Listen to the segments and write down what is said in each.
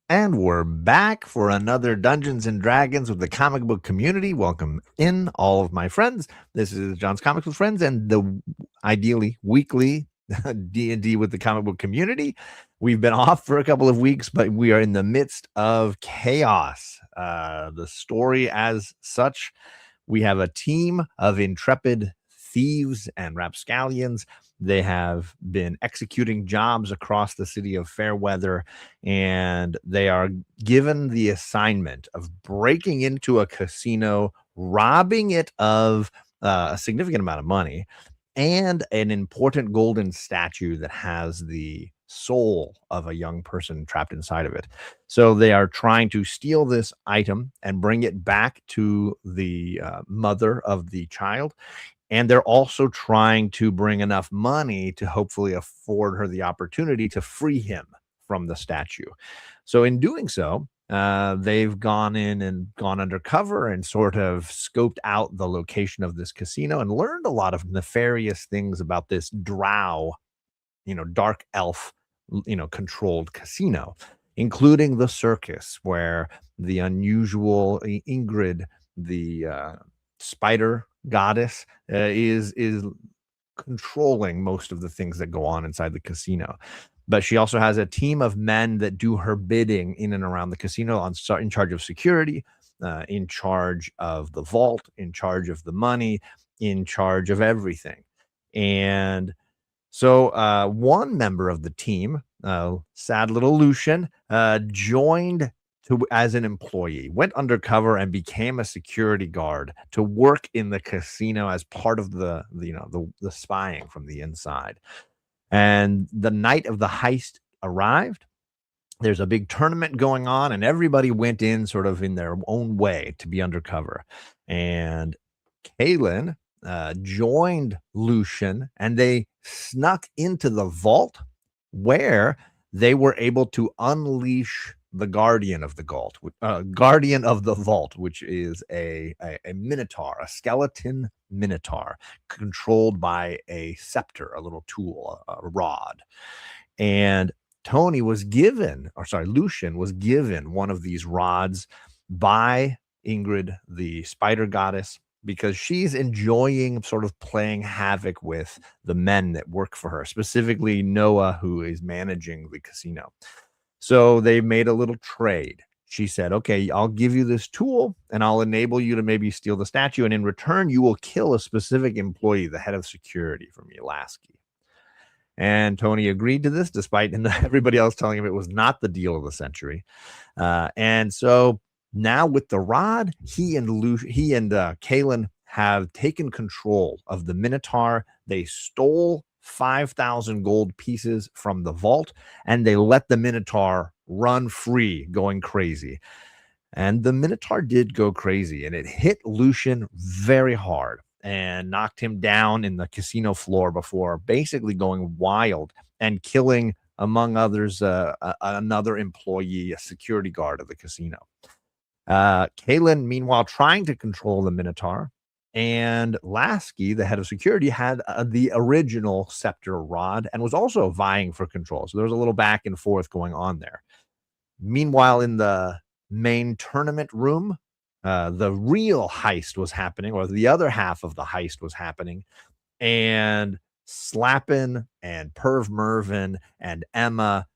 And we're back for another Dungeons and Dragons with the comic book community. Welcome in, all of my friends. This is John's Comics with Friends and the ideally weekly D&D with the comic book community. We've been off for a couple of weeks, but we are in the midst of chaos. The story as such, we have a team of intrepid thieves and rapscallions. They have been executing jobs across the city of Fairweather, and they are given the assignment of breaking into a casino, robbing it of a significant amount of money, and an important golden statue that has the soul of a young person trapped inside of it. So they are trying to steal this item and bring it back to the mother of the child. And they're also trying to bring enough money to hopefully afford her the opportunity to free him from the statue. So in doing so, they've gone in and gone undercover and sort of scoped out the location of this casino and learned a lot of nefarious things about this drow, dark elf, controlled casino, including the circus where the unusual Ingrid, the spider goddess, is controlling most of the things that go on inside the casino. But she also has a team of men that do her bidding in and around the casino, in charge of security, in charge of the vault, in charge of the money, in charge of everything. And so one member of the team, sad little Lucian, joined as an employee, went undercover and became a security guard to work in the casino as part of the spying from the inside. And the night of the heist arrived. There's a big tournament going on, and everybody went in sort of in their own way to be undercover. And Kaylin joined Lucian, and they snuck into the vault where they were able to unleash the guardian of the vault, which is a minotaur, a skeleton minotaur controlled by a scepter, a little tool, a rod. And Lucian was given one of these rods by Ingrid, the spider goddess, because she's enjoying sort of playing havoc with the men that work for her, specifically Noah, who is managing the casino. So they made a little trade. She said, okay, I'll give you this tool and I'll enable you to maybe steal the statue. And in return, you will kill a specific employee, the head of security from Yulaski. And Tony agreed to this, despite everybody else telling him it was not the deal of the century. And so now with the rod, he and Kaylin have taken control of the Minotaur. They stole 5,000 gold pieces from the vault, and they let the Minotaur run free, going crazy. And the Minotaur did go crazy, and it hit Lucian very hard and knocked him down in the casino floor before basically going wild and killing, among others, another employee, a security guard of the casino. Kaylin, meanwhile, trying to control the Minotaur, and Lasky, the head of security, had the original scepter rod and was also vying for control. So there was a little back and forth going on there. Meanwhile, in the main tournament room, the real heist was happening, or the other half of the heist was happening, and Slappin and Perv Mervin and Emma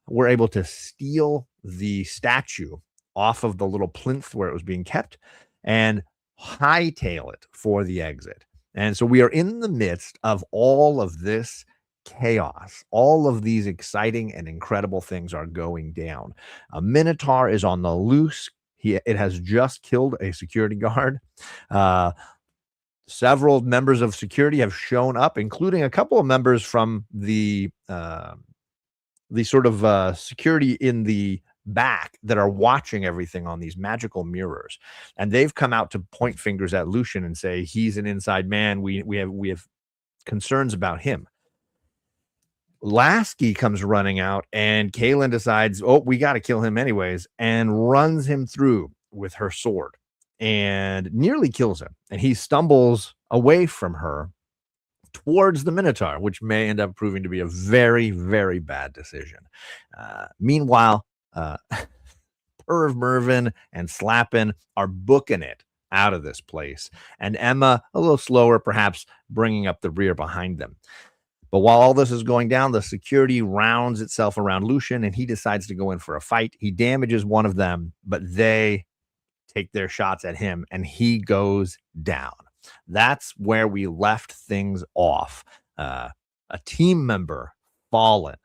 were able to steal the statue off of the little plinth where it was being kept and hightail it for the exit. And so we are in the midst of all of this chaos. All of these exciting and incredible things are going down. A Minotaur is on the loose. It has just killed a security guard. Several members of security have shown up, including a couple of members from the sort of security in the back that are watching everything on these magical mirrors, and they've come out to point fingers at Lucian and say he's an inside man. We have concerns about him. Lasky comes running out, and Kaylin decides, oh, we got to kill him anyways, and runs him through with her sword and nearly kills him. And he stumbles away from her towards the Minotaur, which may end up proving to be a very, very bad decision. Meanwhile, Perv Mervin and Slappin are booking it out of this place, and Emma a little slower, perhaps bringing up the rear behind them. But while all this is going down, the security rounds itself around Lucian, and he decides to go in for a fight. He damages one of them, but they take their shots at him, and he goes down. That's where we left things off. A team member fallen,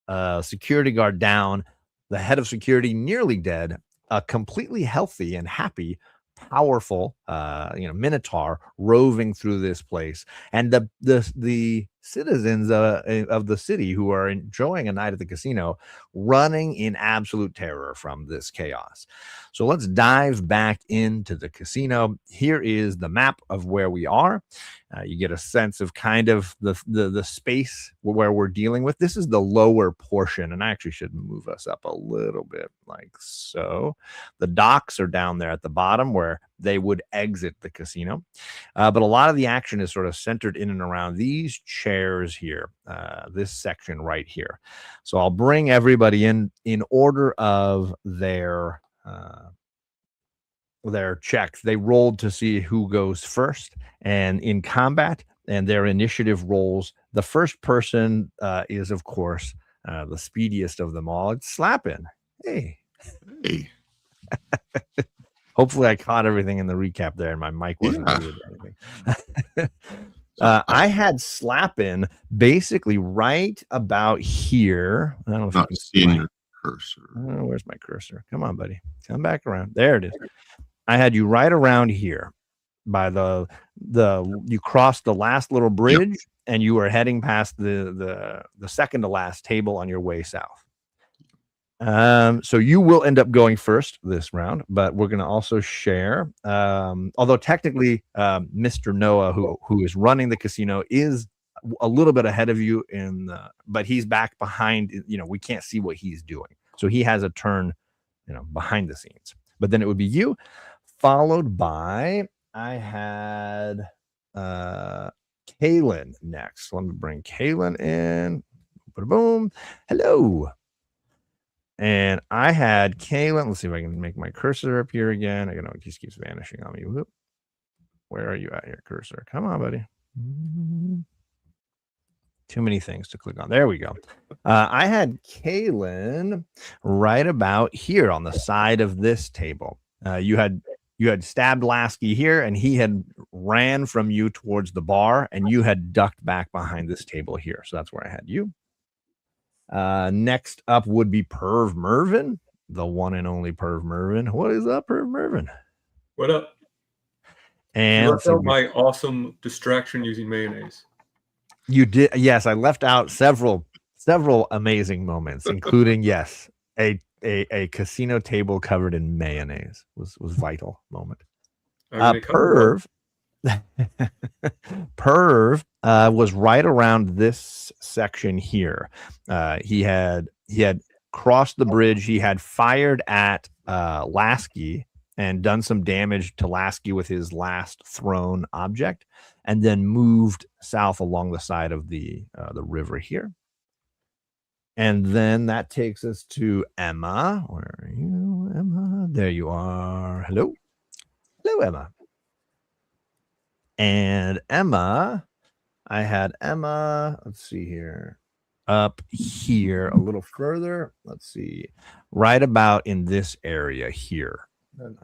a security guard down, the head of security nearly dead, a completely healthy and happy, powerful minotaur roving through this place, and the citizens of the city who are enjoying a night at the casino running in absolute terror from this chaos. So let's dive back into the casino. Here is the map of where we are. You get a sense of kind of the space where we're dealing with. This is the lower portion, and I actually should move us up a little bit like so. The docks are down there at the bottom where they would exit the casino. But a lot of the action is sort of centered in and around these chairs here, this section right here. So I'll bring everybody in order of their checks. They rolled to see who goes first, and in combat and their initiative rolls, the first person is, of course, the speediest of them all. It's Slappin'. Hey. Hopefully I caught everything in the recap there and my mic wasn't muted or anything. I had Slappin' basically right about here. I don't know if you can see your cursor. Oh, where's my cursor? Come on, buddy. Come back around. There it is. I had you right around here by you crossed the last little bridge, and you were heading past the second to last table on your way south. So you will end up going first this round, but we're going to also share. Although technically, Mr. Noah, who is running the casino, is a little bit ahead of you but he's back behind. We can't see what he's doing, so he has a turn, behind the scenes. But then it would be you, followed by I had Kaylin next. Let me bring Kaylin in. Boom. Hello. And I had Kaylin. Let's see if I can make my cursor appear again. I know it just keeps vanishing on me. Whoop. Where are you at here, cursor? Come on, buddy. Too many things to click on. There we go. I had Kaylin right about here on the side of this table. You had stabbed Lasky here, and he had ran from you towards the bar, and you had ducked back behind this table here. So that's where I had you. Next up would be Perv Mervin, the one and only Perv Mervin. What is up, Perv Mervin? What up? And you left out my awesome distraction using mayonnaise. You did, yes. I left out several amazing moments, including a casino table covered in mayonnaise was vital moment. Perv. Perv was right around this section here. He had crossed the bridge. He had fired at Lasky and done some damage to Lasky with his last thrown object, and then moved south along the side of the river here. And then that takes us to Emma. Where are you, Emma? There you are. Hello, Emma. And Emma, I had Emma, let's see here, up here a little further. Let's see, right about in this area here.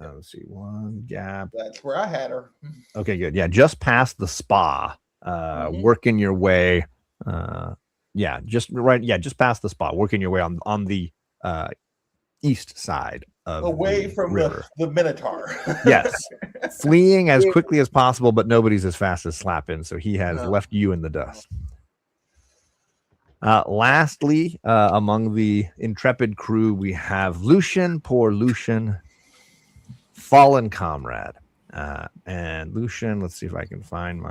Let's see, one gap. That's where I had her. Okay, good. Yeah, just past the spa, working your way. Just past the spa, working your way on the east side. Away from the Minotaur. Yes. Fleeing as quickly as possible, but nobody's as fast as Slappin', so he has left you in the dust. Lastly, among the intrepid crew, we have Lucian, poor Lucian, fallen comrade. And Lucian, let's see if I can find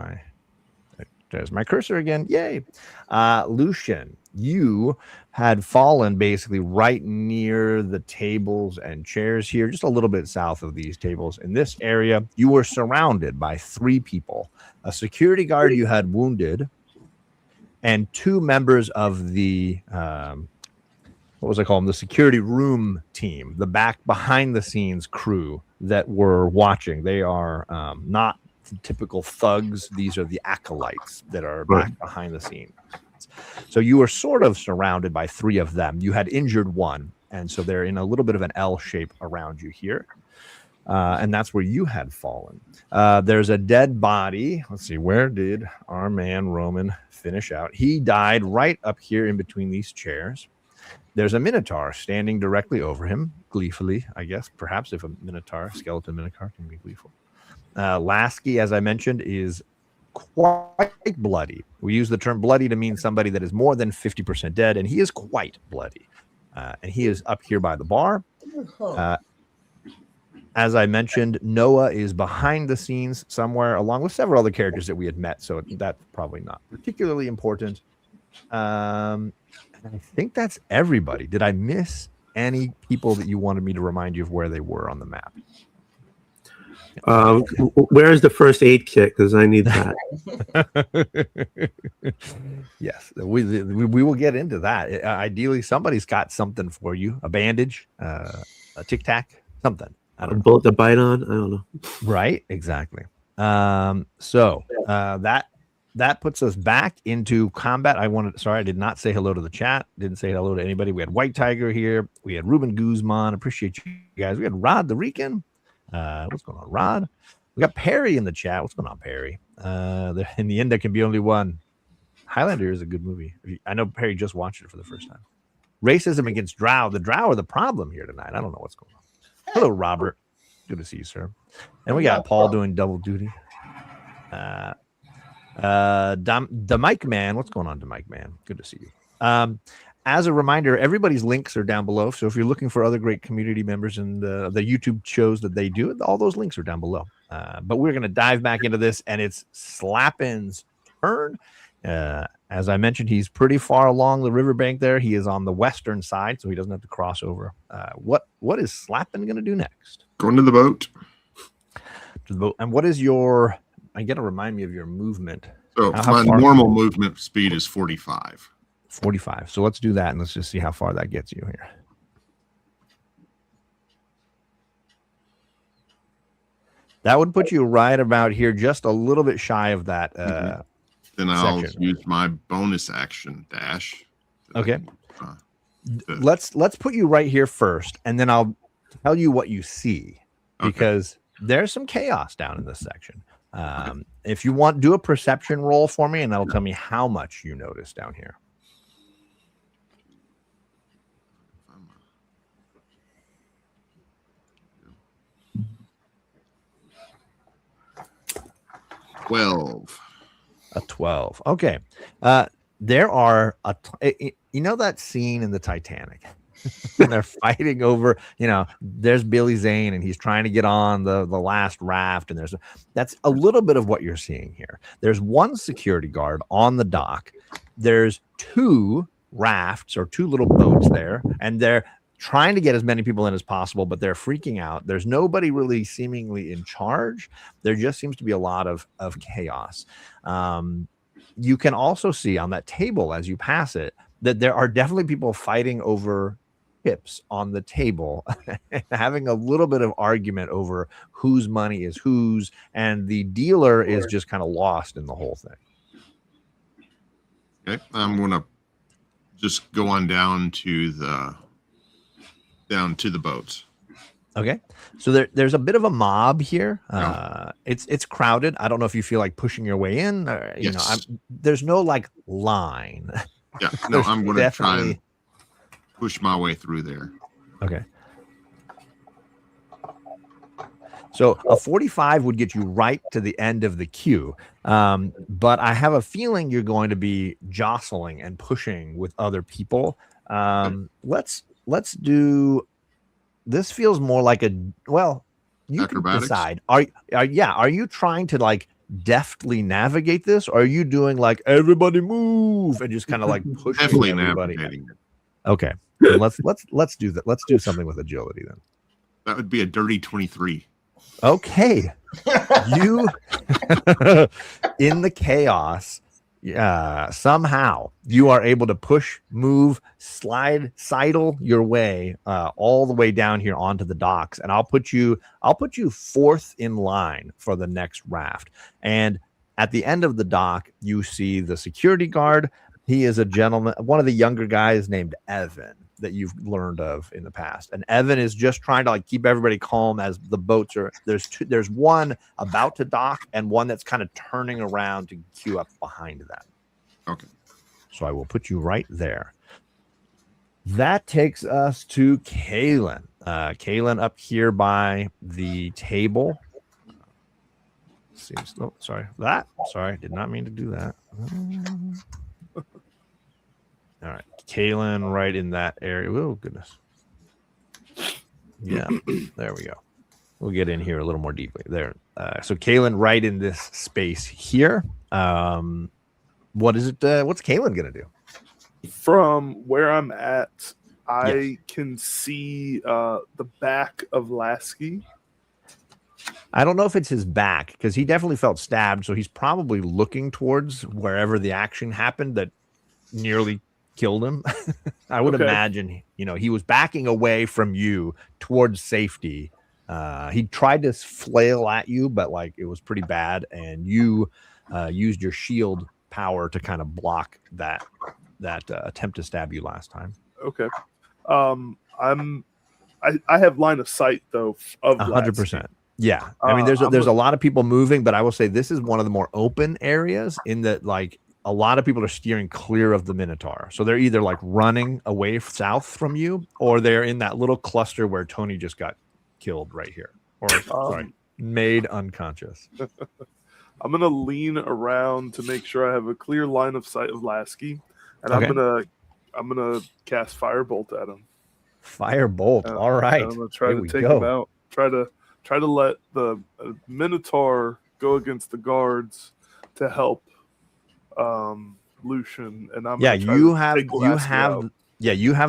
there's my cursor again. Yay. Lucian, you had fallen basically right near the tables and chairs here, just a little bit south of these tables. In this area, you were surrounded by 3 people. A security guard you had wounded, and 2 members of the what was I call them? The security room team, the back behind the scenes crew that were watching. They are not typical thugs. These are the acolytes that are back behind the scenes. So you were sort of surrounded by 3 of them. You had injured one, and so they're in a little bit of an L shape around you here. And that's where you had fallen. There's a dead body. Let's see, where did our man Roman finish out? He died right up here in between these chairs. There's a Minotaur standing directly over him, gleefully, I guess. Perhaps if a Minotaur, skeleton Minotaur, can be gleeful. Lasky, as I mentioned, is quite bloody. We use the term bloody to mean somebody that is more than 50% dead, and he is quite bloody. And he is up here by the bar. As I mentioned, Noah is behind the scenes somewhere, along with several other characters that we had met, so that's probably not particularly important. I think that's everybody. Did I miss any people that you wanted me to remind you of where they were on the map? Where's the first aid kit? Because I need that. Yes, we will get into that. Ideally, somebody's got something for you: a bandage, a Tic Tac, something. I don't know. Bullet to bite on. I don't know. Right, exactly. So that puts us back into combat. I did not say hello to the chat. Didn't say hello to anybody. We had White Tiger here. We had Ruben Guzman. Appreciate you guys. We had Rod the Rican. What's going on, Rod? We got Perry in the chat. What's going on, Perry? In the end, there can be only one. Highlander is a good movie. I know Perry just watched it for the first time. Racism against Drow. The Drow are the problem here tonight. I don't know what's going on. Hello, Robert. Good to see you, sir. And we got Paul doing double duty. The Mike Man. What's going on, the Mike Man? Good to see you. As a reminder, everybody's links are down below. So if you're looking for other great community members and the YouTube shows that they do, all those links are down below. But we're going to dive back into this, and it's Slappin's turn. As I mentioned, he's pretty far along the riverbank there. He is on the western side, so he doesn't have to cross over. What is Slappin going to do next? Going to the boat. To the boat. And what is your... I got to remind me of your movement. So my normal movement speed is 45. 45. So let's do that, and let's just see how far that gets you here. That would put you right about here, just a little bit shy of that. Then I'll use my bonus action dash. Okay. Let's put you right here first, and then I'll tell you what you see, because there's some chaos down in this section. If you want, do a perception roll for me, and that'll tell me how much you notice down here. A 12. Okay. There are you know that scene in the Titanic and they're fighting over, there's Billy Zane and he's trying to get on the last raft, and that's a little bit of what you're seeing here. There's one security guard on the dock. There's 2 rafts or 2 little boats there, and they're trying to get as many people in as possible, but they're freaking out. There's nobody really seemingly in charge. There just seems to be a lot of chaos. You can also see on that table as you pass it that there are definitely people fighting over chips on the table, having a little bit of argument over whose money is whose, and the dealer is just kind of lost in the whole thing. Okay, I'm gonna just go on down to the boats. Okay. So there's a bit of a mob here. It's crowded. I don't know if you feel like pushing your way in. There's no line. Yeah, no, I'm going to try and push my way through there. Okay. So a 45 would get you right to the end of the queue. But I have a feeling you're going to be jostling and pushing with other people. Let's do... This feels more like you can decide. Are you trying to deftly navigate this, or are you doing everybody move and just kind of pushing definitely everybody? Navigating. Okay. Let's do that. Let's do something with agility then. That would be a dirty 23. Okay. You in the chaos, somehow you are able to push, move, sidle your way all the way down here onto the docks, and I'll put you fourth in line for the next raft. And at the end of the dock, you see the security guard. He is a gentleman, one of the younger guys named Evan that you've learned of in the past. And Evan is just trying to keep everybody calm as the boats are. There's one about to dock and one that's kind of turning around to queue up behind that. Okay. So I will put you right there. That takes us to Kaylin. Kaylin up here by the table. Seems. Oh, sorry. Sorry, did not mean to do that. All right, Kaylin, right in that area. Oh goodness. Yeah, there we go. We'll get in here a little more deeply. There. So Kaylin, right in this space here. What is it? What's Kaylin gonna do? From where I'm at, I can see the back of Lasky. I don't know if it's his back because he definitely felt stabbed, so he's probably looking towards wherever the action happened that nearly killed him. I would imagine, he was backing away from you towards safety. He tried to flail at you, but it was pretty bad, and you used your shield power to kind of block that attempt to stab you last time. Okay. I have line of sight though of 100%. Yeah, I mean, there's a lot of people moving, but I will say this is one of the more open areas in that a lot of people are steering clear of the Minotaur. So they're either running away south from you, or they're in that little cluster where Tony just got killed right here, or made unconscious. I'm gonna lean around to make sure I have a clear line of sight of Lasky, and I'm gonna cast Firebolt at him. Firebolt. All right. I'm gonna try to take him out. Try to let the Minotaur go against the guards to help Lucian, and I'm you have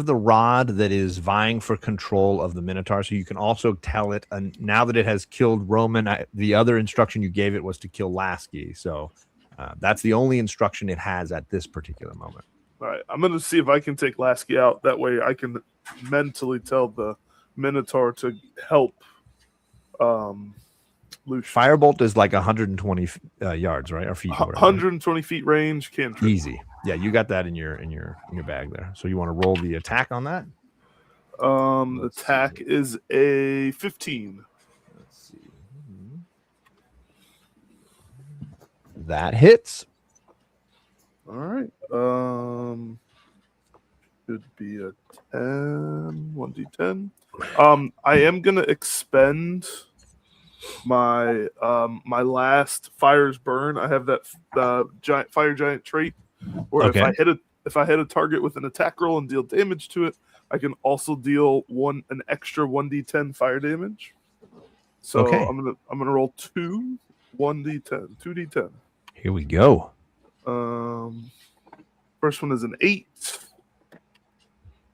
the rod that is vying for control of the Minotaur, so you can also tell it. And now that it has killed Roman, the other instruction you gave it was to kill Lasky. So that's the only instruction it has at this particular moment. All right, I'm gonna see if I can take Lasky out. That way, I can mentally tell the Minotaur to help. Lucian. Firebolt is 120 yards, right, or feet? 120 feet range, cantrip. Easy. Yeah, you got that in your bag there. So you want to roll the attack on that? The attack is a 15. Let's see. That hits. All right. Should be a 10, 1d10. I am gonna expend my my last Fire's Burn. I have that fire giant trait where if I hit a target with an attack roll and deal damage to it, I can also deal an extra 1d10 fire damage. So I'm gonna roll 2d10. Here we go. First one is an 8.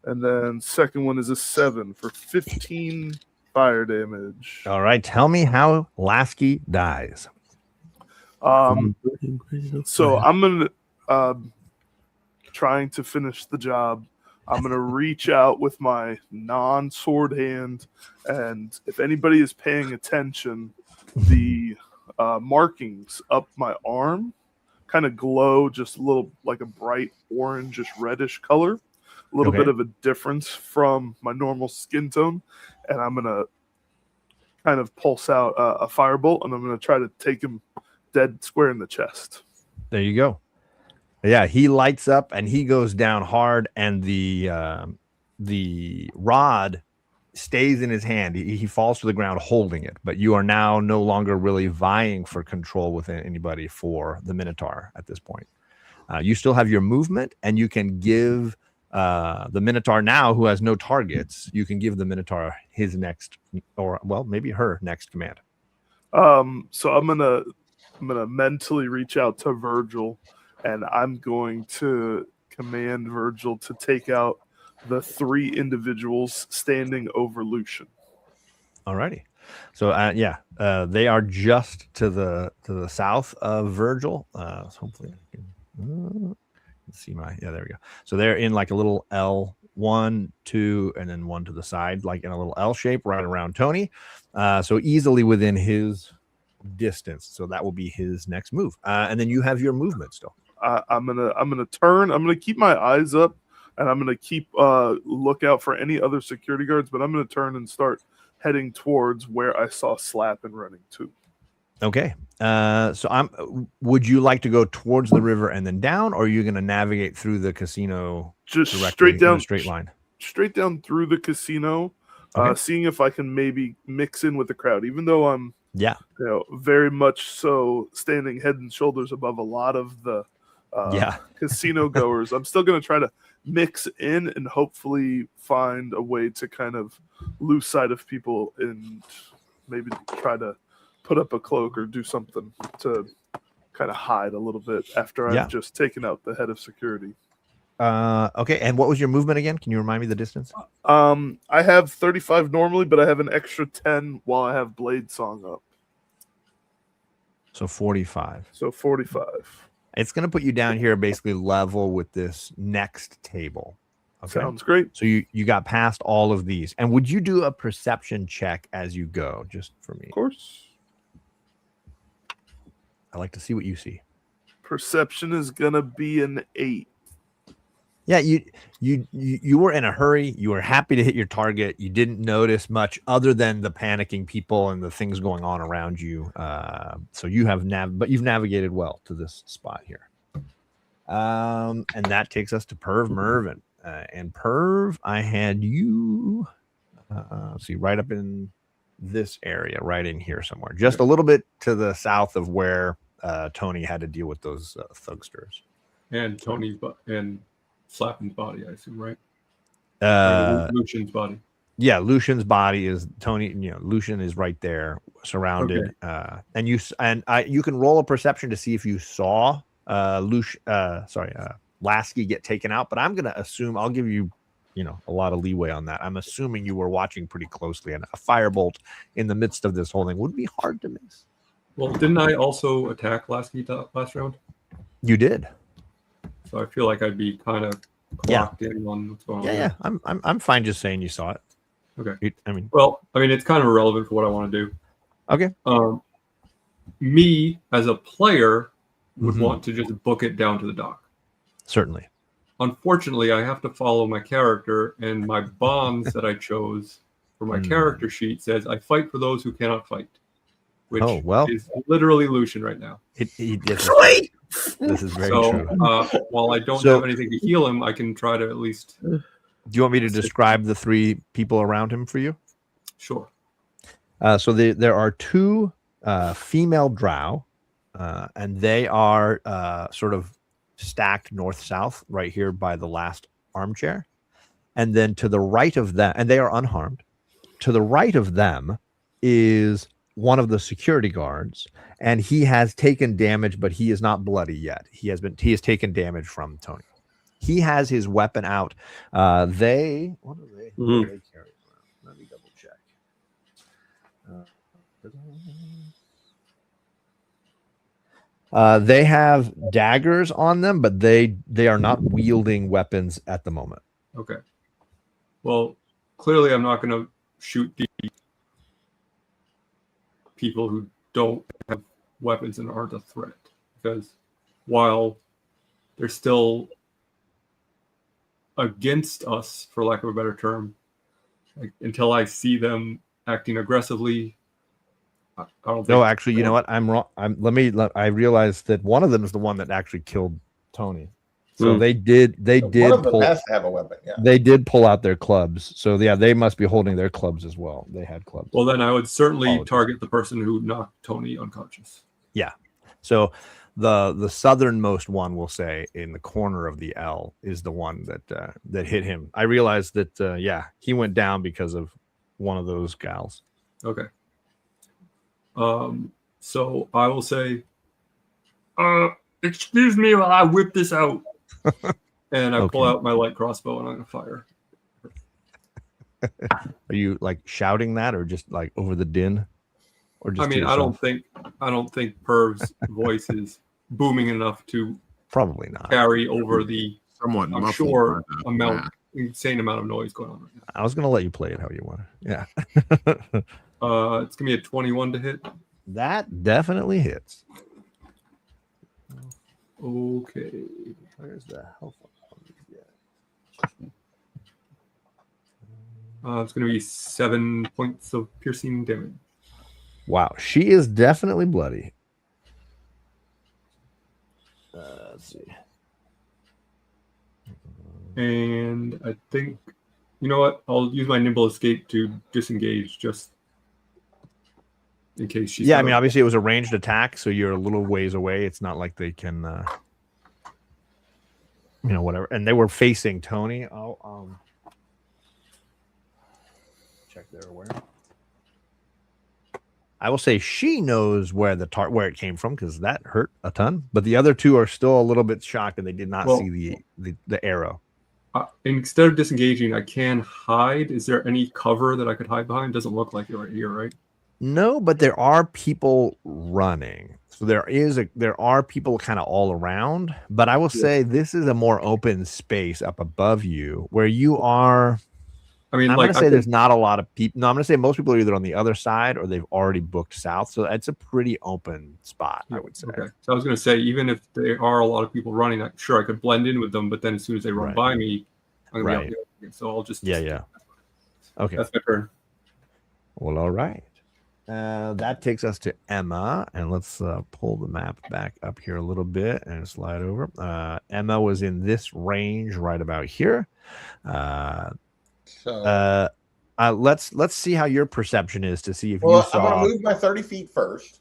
And then second one is a 7 for 15 fire damage. All right, tell me how Lasky dies. So I'm gonna trying to finish the job. I'm gonna reach out with my non-sword hand, and if anybody is paying attention, the markings up my arm kind of glow just a little like a bright orangish reddish color. A little bit of a difference from my normal skin tone, and I'm gonna kind of pulse out a firebolt, and I'm gonna try to take him dead square in the chest. There you go. Yeah, he lights up and he goes down hard, and the rod stays in his hand. He falls to the ground holding it, but you are now no longer really vying for control with anybody for the Minotaur at this point. You still have your movement, and you can give the Minotaur now, who has no targets, you can give the Minotaur his next, or maybe her next command. So I'm gonna mentally reach out to Virgil, and I'm going to command Virgil to take out the 3 individuals standing over Lucian. Alrighty. So they are just to the south of Virgil. So hopefully I can Let's see there we go. So they're in like a little L, 1, 2, and then 1 to the side, like in a little L shape right around Tony. So easily within his distance. So that will be his next move. And then you have your movement still. I'm gonna turn. I'm gonna keep my eyes up, and I'm gonna keep look out for any other security guards. But I'm gonna turn and start heading towards where I saw Slap and running to. Okay. So would you like to go towards the river and then down, or are you going to navigate through the casino Just directly straight down, in a straight line? Straight down through the casino, Okay. seeing if I can maybe mix in with the crowd, even though I'm very much so standing head and shoulders above a lot of the casino goers. I'm still going to try to mix in and hopefully find a way to kind of lose sight of people and maybe try to put up a cloak or do something to kind of hide a little bit after I've just taken out the head of security. Okay. And what was your movement again? Can you remind me the distance? I have 35 normally, but I have an extra 10 while I have Blade Song up. So 45. So 45. It's going to put you down here basically level with this next table. Okay. Sounds great. So you got past all of these. And would you do a perception check as you go, just for me? Of course. I like to see what you see. Perception is gonna be an 8. Yeah, you were in a hurry. You were happy to hit your target. You didn't notice much other than the panicking people and the things going on around you. So you have but you've navigated well to this spot here. And that takes us to Perv Mervin. And Perv, I had you. See, right up in this area, right in here somewhere, just a little bit to the south of where Tony had to deal with those thugsters. And Tony's and Slapping's body, I assume, right? Lucian's body. Yeah, Lucian's body is Tony. Lucian is right there, surrounded. Okay. And you can roll a perception to see if you saw Lasky get taken out. But I'm gonna assume I'll give you, a lot of leeway on that. I'm assuming you were watching pretty closely, and a firebolt in the midst of this whole thing would be hard to miss. Well, didn't I also attack last round? You did. So I feel like I'd be kind of clocked in on what's going on. Yeah. I'm fine just saying you saw it. Okay. I mean, it's kind of irrelevant for what I want to do. Okay. Me as a player would want to just book it down to the dock. Certainly. Unfortunately, I have to follow my character, and my bonds that I chose for my character sheet says I fight for those who cannot fight, which is literally Lucian right now. This is very true. While I don't have anything to heal him, I can try to at least. Do you want me to describe the 3 people around him for you? Sure. So there are 2 female drow, and they are sort of stacked north-south right here by the last armchair. And then to the right of them, and they are unharmed, to the right of them is one of the security guards, and he has taken damage, but he is not bloody yet. He has taken damage from Tony. He has his weapon out. What do they carry around? Let me double check. They have daggers on them, but they are not wielding weapons at the moment. Okay. Well, clearly I'm not going to shoot the people who don't have weapons and aren't a threat, because while they're still against us, for lack of a better term, until I see them acting aggressively, I don't think. No, actually, you know what? I'm wrong. I realized that one of them is the one that actually killed Tony. So they did one of them has to have a weapon. Yeah. They did pull out their clubs. So yeah, they must be holding their clubs as well. They had clubs. Well, then I would certainly target the person who knocked Tony unconscious. Yeah. So the southernmost one, we'll say, in the corner of the L is the one that hit him. I realized that he went down because of one of those gals. Okay. So I will say, excuse me while I whip this out. And I pull out my light crossbow and I'm gonna fire. Are you like shouting that, or just like over the din? Or just I don't think Perv's voice is booming enough to Probably not. carry over the, Somewhat I'm muffled sure, by the amount, math. insane amount of noise going on right now. I was going to let you play it how you want. Yeah. It's gonna be a 21 to hit. That definitely hits. Okay. Where's the health? It's gonna be 7 points of piercing damage. Wow, she is definitely bloody. Let's see. And I think, you know what? I'll use my nimble escape to disengage just in case she's. Yeah, I mean, obviously it was a ranged attack, so you're a little ways away. It's not like they can, whatever. And they were facing Tony. I'll check their awareness. I will say she knows where where it came from because that hurt a ton. But the other two are still a little bit shocked and they did not see the arrow. Instead of disengaging, I can hide. Is there any cover that I could hide behind? Doesn't look like it right here, right? No, but there are people running. So there are people kind of all around. But I will say this is a more open space up above you where you are. I mean, I'm going to say there's not a lot of people. No, I'm going to say most people are either on the other side or they've already booked south. So it's a pretty open spot, I would say. Okay. So I was going to say, even if there are a lot of people running, I could blend in with them. But then as soon as they run by me, I'm going to be out there. So I'll just. Yeah. Okay. That's my turn. Well, all right. That takes us to Emma. And let's pull the map back up here a little bit and slide over. Emma was in this range right about here. Let's see how your perception is to see if you saw. I'm going to move my 30 feet first.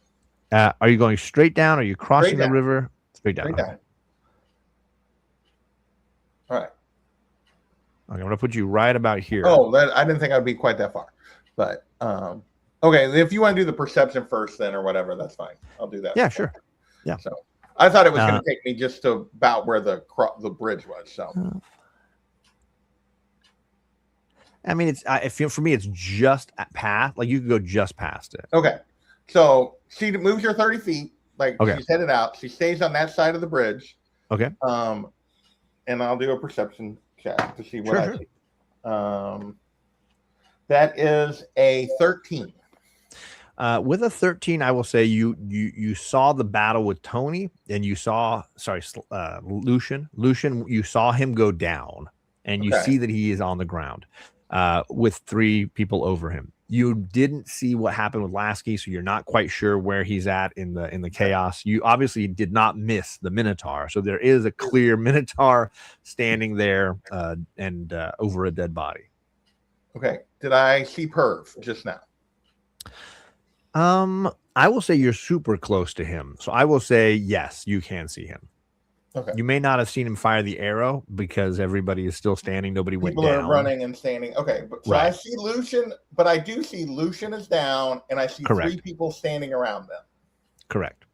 Are you going straight down? Are you crossing the river? Straight down. Straight down. All right. Okay, I'm going to put you right about here. Oh, I didn't think I'd be quite that far. But, okay, if you want to do the perception first then or whatever, that's fine. I'll do that. Yeah, sure. Yeah. So I thought it was going to take me just to about where the bridge was. So. I mean, for me, it's just at past. Like you could go just past it. Okay, so she moves her 30 feet. Like she's headed out. She stays on that side of the bridge. Okay. And I'll do a perception check to see what I see. That is a 13. With a 13, I will say you saw the battle with Tony, and you saw Lucian. Lucian, you saw him go down, and you see that he is on the ground. With 3 people over him. You didn't see what happened with Lasky, so you're not quite sure where he's at in the chaos. You obviously did not miss the Minotaur, so there is a clear Minotaur standing there and over a dead body. Okay. Did I see Perv just now? I will say you're super close to him, so I will say yes, you can see him. Okay. You may not have seen him fire the arrow because everybody is still standing. Nobody went down. People are running and standing. Okay. But, so I see Lucian, but I do see Lucian is down and I see 3 people standing around them. Correct.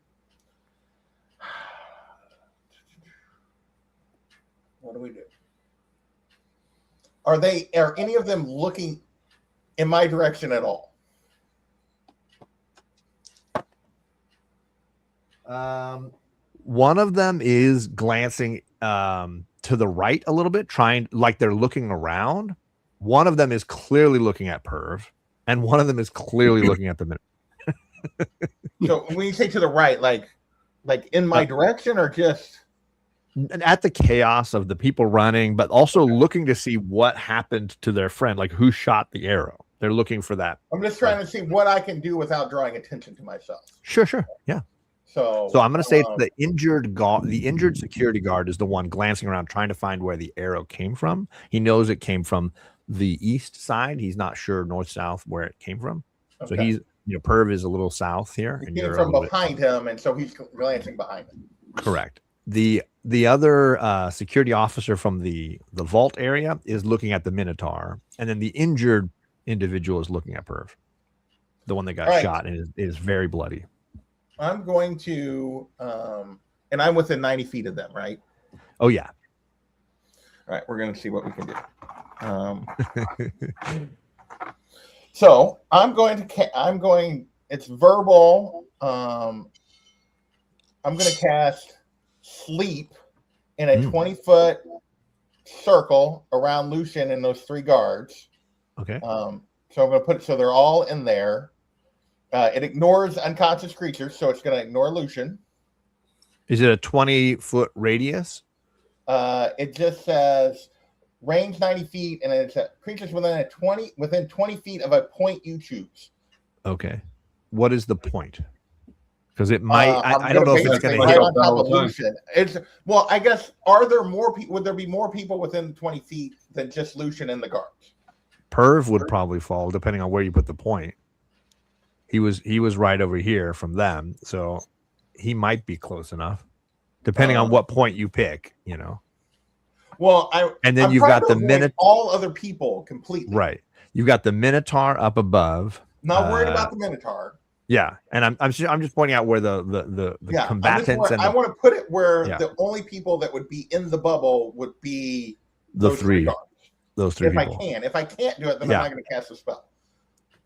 What do we do? Are any of them looking in my direction at all? One of them is glancing to the right a little bit, like they're looking around. One of them is clearly looking at Perv, and one of them is clearly looking at the minute. So when you say to the right, like in my direction or just at the chaos of the people running, but also looking to see what happened to their friend, like who shot the arrow. They're looking for that. I'm just trying to see what I can do without drawing attention to myself. Sure. Yeah. So I'm going to say the injured security guard is the one glancing around trying to find where the arrow came from. He knows it came from the east side. He's not sure north, south where it came from. Okay. So he's, Perv is a little south here. He came from behind him, and so he's glancing behind him. Correct. The other security officer from the vault area is looking at the Minotaur, and then the injured individual is looking at Perv, the one that got shot and is very bloody. I'm going to, and I'm within 90 feet of them, right? Oh, yeah. All right, we're going to see what we can do. So I'm going, it's verbal. I'm going to cast Sleep in a 20-foot circle around Lucian and those 3 guards. Okay. So I'm going to put it so they're all in there. It ignores unconscious creatures, so it's going to ignore Lucian. Is it a 20-foot radius? It just says range 90 feet, and it's creatures within 20 feet of a point you choose. Okay. What is the point? Because it might. I don't know if it's going to right hit on top of Lucian. Well, I guess. Are there more people? Would there be more people within 20 feet than just Lucian and the guards? Perv would probably fall, depending on where you put the point. He was right over here from them, so he might be close enough, depending on what point you pick. Well, and then you've got the Minotaur. All other people completely. Right. You've got the Minotaur up above. Not worried about the Minotaur. Yeah, and I'm just pointing out where the combatants I want to put it where the only people that would be in the bubble would be those 3 guards. Those 3 people. If I can't do it, then I'm not going to cast a spell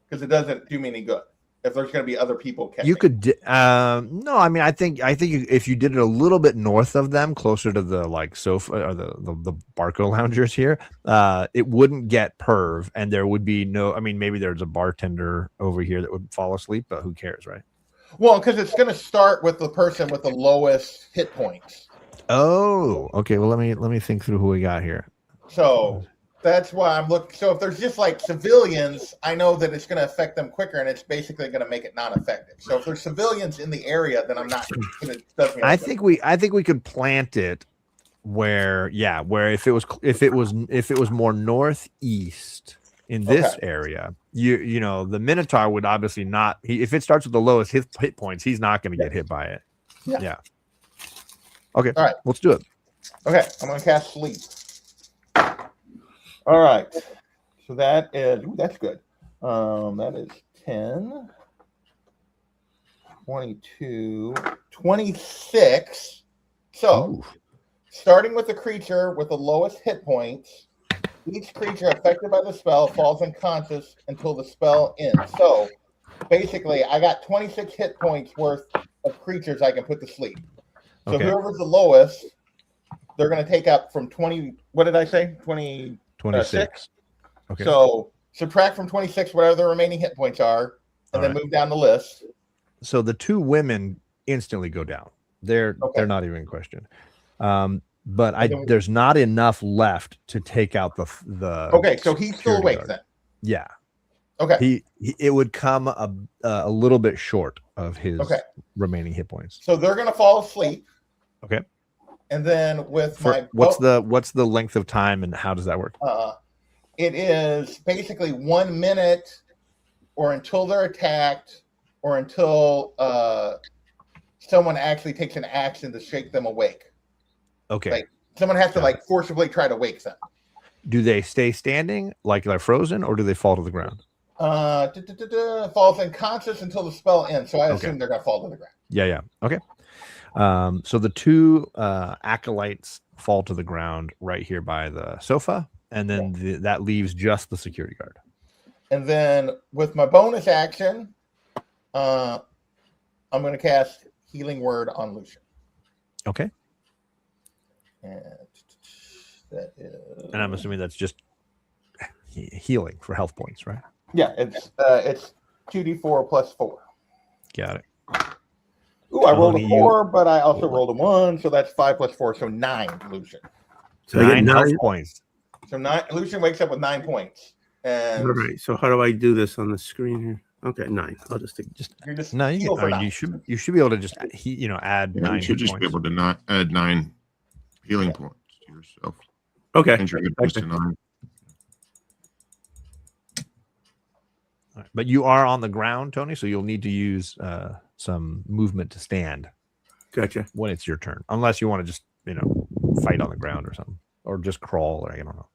because it doesn't do me any good. If there's going to be other people catching. You could no, I mean I think if you did it a little bit north of them, closer to the sofa or the Barco loungers here, it wouldn't get perv, and there would be no. I mean, maybe there's a bartender over here that would fall asleep, but who cares, right? Well, because it's going to start with the person with the lowest hit points. Oh, okay. Well, let me think through who we got here. So that's why I'm looking. So if there's just civilians, I know that it's going to affect them quicker, and it's basically going to make it non-effective. So if there's civilians in the area, then I'm not going to. I think we could plant it where if it was more northeast in this area, you know the Minotaur would obviously not. If it starts with the lowest hit points, he's not going to get hit by it. Yeah. Okay. All right. Let's do it. Okay. I'm going to cast Sleep. All right. So that is, that's good. That is 10, 22, 26. So, starting with the creature with the lowest hit points, each creature affected by the spell falls unconscious until the spell ends. So, basically, I got 26 hit points worth of creatures I can put to sleep. So, whoever's the lowest, they're going to take up from 20. What did I say? 26. Okay. So subtract from 26 whatever the remaining hit points are, and then move down the list. So the 2 women instantly go down. They're not even in question. But there's not enough left to take out the. Okay, so he's still awake then. Yeah. Okay. It would come a little bit short of his remaining hit points. So they're gonna fall asleep. Okay. And then what's the length of time and how does that work? It is basically 1 minute, or until they're attacked, or until someone actually takes an action to shake them awake. Okay. Someone has to forcibly try to wake them. Do they stay standing like they're frozen, or do they fall to the ground? Falls unconscious until the spell ends. So I assume they're gonna fall to the ground. Yeah. Okay. So the 2 acolytes fall to the ground right here by the sofa, and then that leaves just the security guard. And then with my bonus action, I'm going to cast Healing Word on Lucian. Okay. And that is. And I'm assuming that's just healing for health points, right? Yeah, it's 2d4 plus 4. Got it. Ooh, I rolled a 4, but I also rolled a 1, so that's 5 plus 4, so 9, Lucian. So 9 health points. So Lucian wakes up with 9 points. And all right. So how do I do this on the screen here? Okay, 9. I'll just take you should be able to just add 9. You should just be able to not add 9 healing points to yourself. Okay. And your hit points to 9. Right. But you are on the ground, Tony, so you'll need to use some movement to stand. Gotcha. When it's your turn, unless you want to just fight on the ground or something, or just crawl, or I don't know.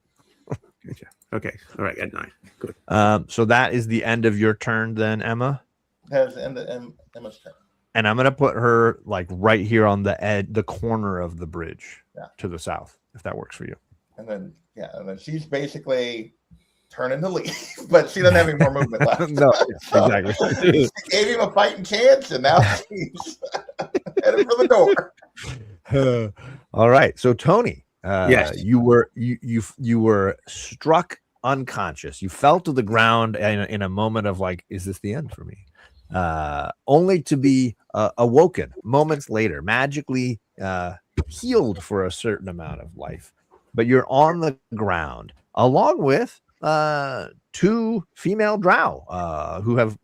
Gotcha. Okay. All right. Got 9. Good. So that is the end of your turn, then, Emma. That is the end of Emma's turn. And I'm gonna put her right here on the corner of the bridge to the south, if that works for you. And then she's basically turning to leave, but she doesn't have any more movement left. No, exactly. She gave him a fighting chance, and now she's headed for the door. All right. So Tony, Yes. you were struck unconscious. You fell to the ground in a moment of like, is this the end for me? Only to be awoken moments later, magically healed for a certain amount of life. But you're on the ground along with two female drow who have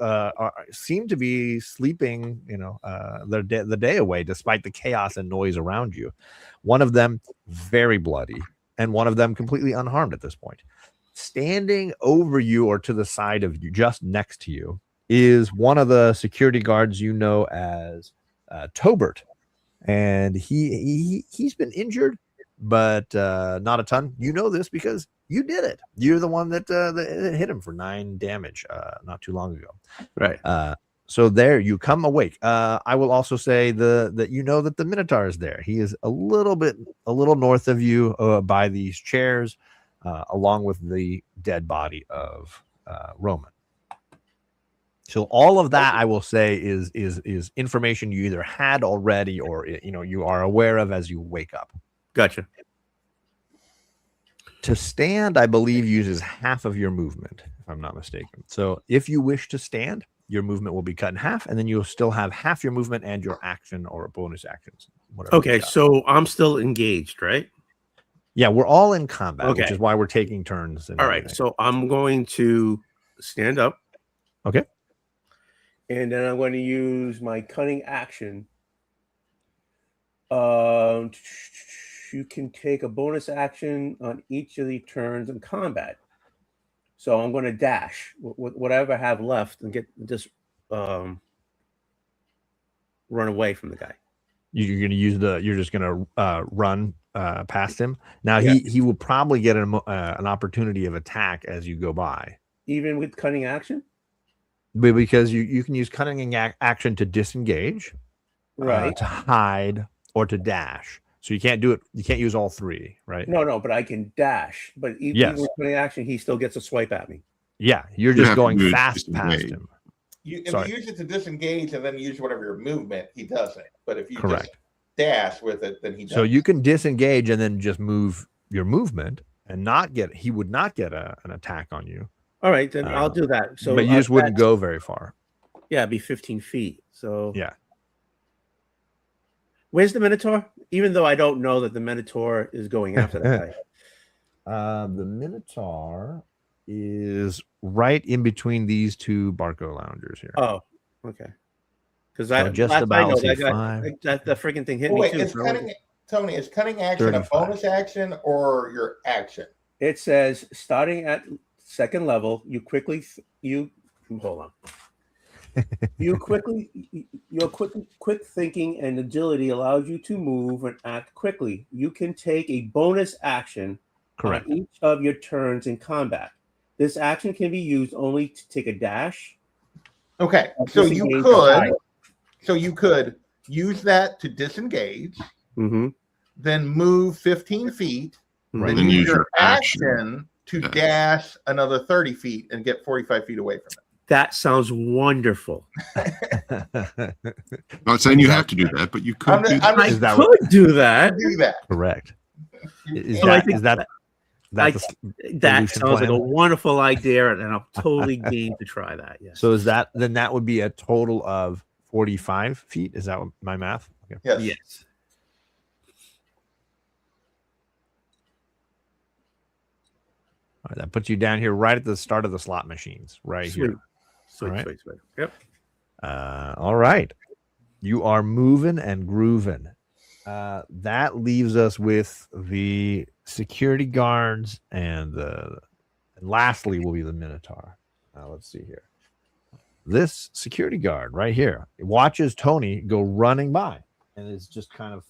seem to be sleeping, the day away despite the chaos and noise around you. One of them very bloody, and one of them completely unharmed at this point. Standing over you or to the side of you, just next to you, is one of the security guards you know as Tobert, and he's been injured, but not a ton. You know this because you did it. You're the one that hit him for 9 damage not too long ago. Right. So there you come awake. I will also say that you know that the Minotaur is there. He is a little north of you by these chairs, along with the dead body of Roman. So all of that, I will say, is information you either had already or you are aware of as you wake up. Gotcha. To stand, I believe, uses half of your movement, if I'm not mistaken. So if you wish to stand, your movement will be cut in half, and then you'll still have half your movement and your action or bonus actions. Okay, so I'm still engaged, right? Yeah, we're all in combat, Okay. which is why we're taking turns. All right, so I'm going to stand up. Okay. And then I'm going to use my cunning action. You can take a bonus action on each of the turns in combat. So I'm going to dash whatever I have left and just run away from the guy. You're going to use you're just going to run past him. Now he will probably get an opportunity of attack as you go by. Even with cunning action? But because you can use cunning action to disengage, right, to hide, or to dash. So you can't do it. You can't use all three, right? No, but I can dash. But even with cunning action, he still gets a swipe at me. Yeah, you're just going fast past him. If you use it to disengage and then use whatever your movement, he doesn't. But if you just dash with it, then he does. So you can disengage and then just move your movement and he would not get an attack on you. All right, then I'll do that. So, but you just wouldn't go very far. Yeah, it'd be 15 feet. So yeah. Where's the Minotaur? Even though I don't know that the Minotaur is going after that guy. The Minotaur is right in between these two Barco loungers here. Oh, okay. Because just about that freaking thing hit me too. Tony, is cunning action 35. A bonus action or your action? It says starting at second level, your quick thinking and agility allows you to move and act quickly. You can take a bonus action on each of your turns in combat. This action can be used only to take a dash. Okay, so you could use that to disengage, then move 15 feet, then use your action to dash another 30 feet and get 45 feet away from it. That sounds wonderful. I'm not saying you have to do that, but you could do that. I could do that. Correct. That sounds like a wonderful idea, and I'm totally game to try that. Yes. So then that would be a total of 45 feet? Is that my math? Okay. Yes. All right, that puts you down here right at the start of the slot machines, right here. Sweet. Yep. All right. You are moving and grooving. That leaves us with the security guards and lastly will be the Minotaur. Let's see here. This security guard right here watches Tony go running by and is just kind of,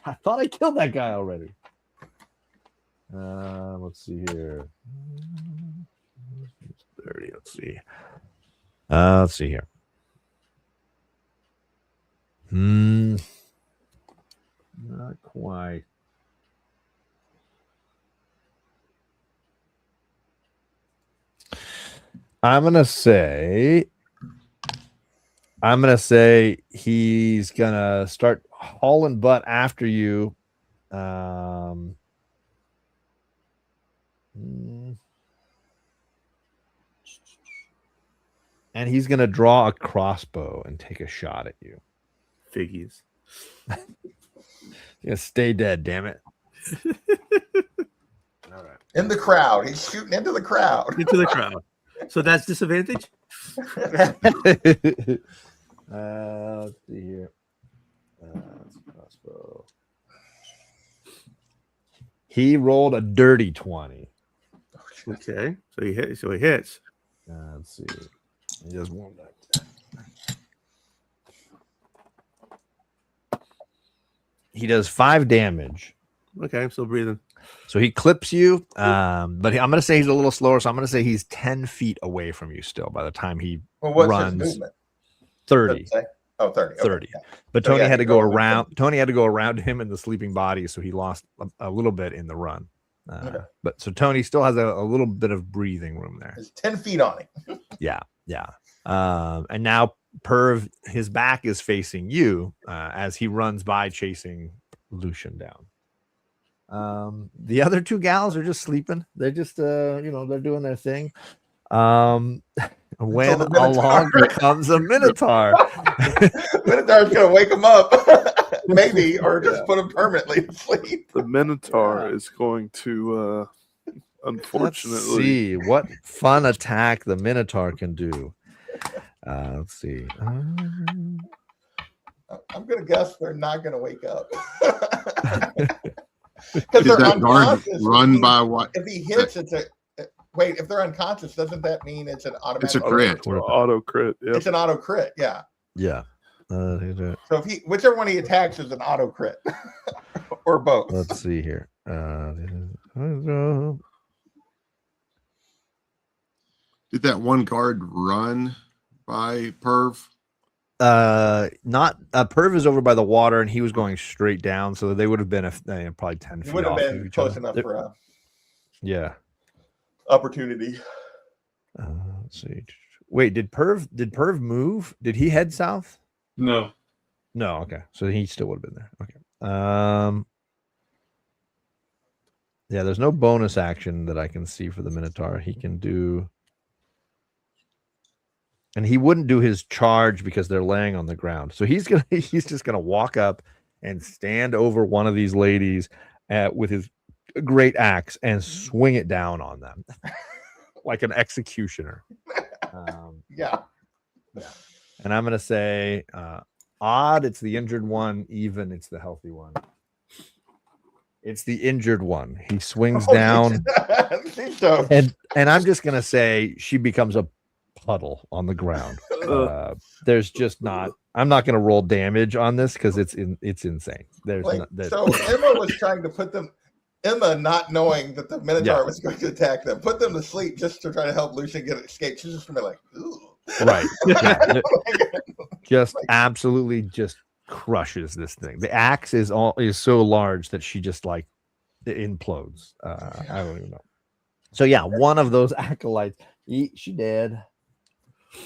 I thought I killed that guy already. Let's see here. 30. Let's see. Let's see here. Not quite. I'm gonna say he's gonna start hauling butt after you. And he's going to draw a crossbow and take a shot at you. Figgies. Yeah, stay dead, damn it. All right. In the crowd. He's shooting into the crowd. Into the crowd. So that's disadvantage? Let's see here. Crossbow. He rolled a dirty 20. Okay. So he hits. Let's see. He does one back. He does 5 damage. Okay, I'm still breathing. So he clips you, but I'm going to say he's a little slower. So I'm going to say he's 10 feet away from you still by the time he runs. 30. Oh, 30. Okay. 30. But Tony had to go around. Tony had to go around him in the sleeping body, so he lost a little bit in the run. But so Tony still has a little bit of breathing room there. There's 10 feet on him. Yeah. And now Perv, his back is facing you as he runs by chasing Lucian down. The other 2 gals are just sleeping. They're just they're doing their thing. When along comes a Minotaur. Minotaur's gonna wake him up, maybe, or just put him permanently to sleep. The Minotaur is going to, unfortunately, let's see what fun attack the Minotaur can do. Let's see. I'm gonna guess they're not gonna wake up because they're unconscious. Run by what? If he hits, it's a. Wait, if they're unconscious, doesn't that mean it's an automatic? It's a crit. Auto crit. Yep. It's an auto crit. Yeah. Yeah. So if whichever one he attacks is an auto crit, or both. Let's see here. Did that one guard run by Perv? Not Perv is over by the water, and he was going straight down, so they would have been probably 10 feet. Would have been close enough for a opportunity. Let's see. Wait, did Perv move? Did he head south? No. Okay, so he still would have been there. Okay. Yeah, there's no bonus action that I can see for the Minotaur. He can do. And he wouldn't do his charge because they're laying on the ground. So he's just gonna walk up and stand over one of these ladies with his great axe and swing it down on them like an executioner. Yeah. And I'm gonna say odd, it's the injured one. Even, it's the healthy one. It's the injured one. He swings down, and I'm just gonna say she becomes a puddle on the ground. There's just not. I'm not going to roll damage on this because it's insane. So Emma was trying to put them. Emma, not knowing that the Minotaur was going to attack them, put them to sleep just to try to help Lucian get escape. She's just gonna be like, ooh. Right. Just absolutely just crushes this thing. The axe is so large that she just like implodes. I don't even know. So yeah, one of those acolytes. She did.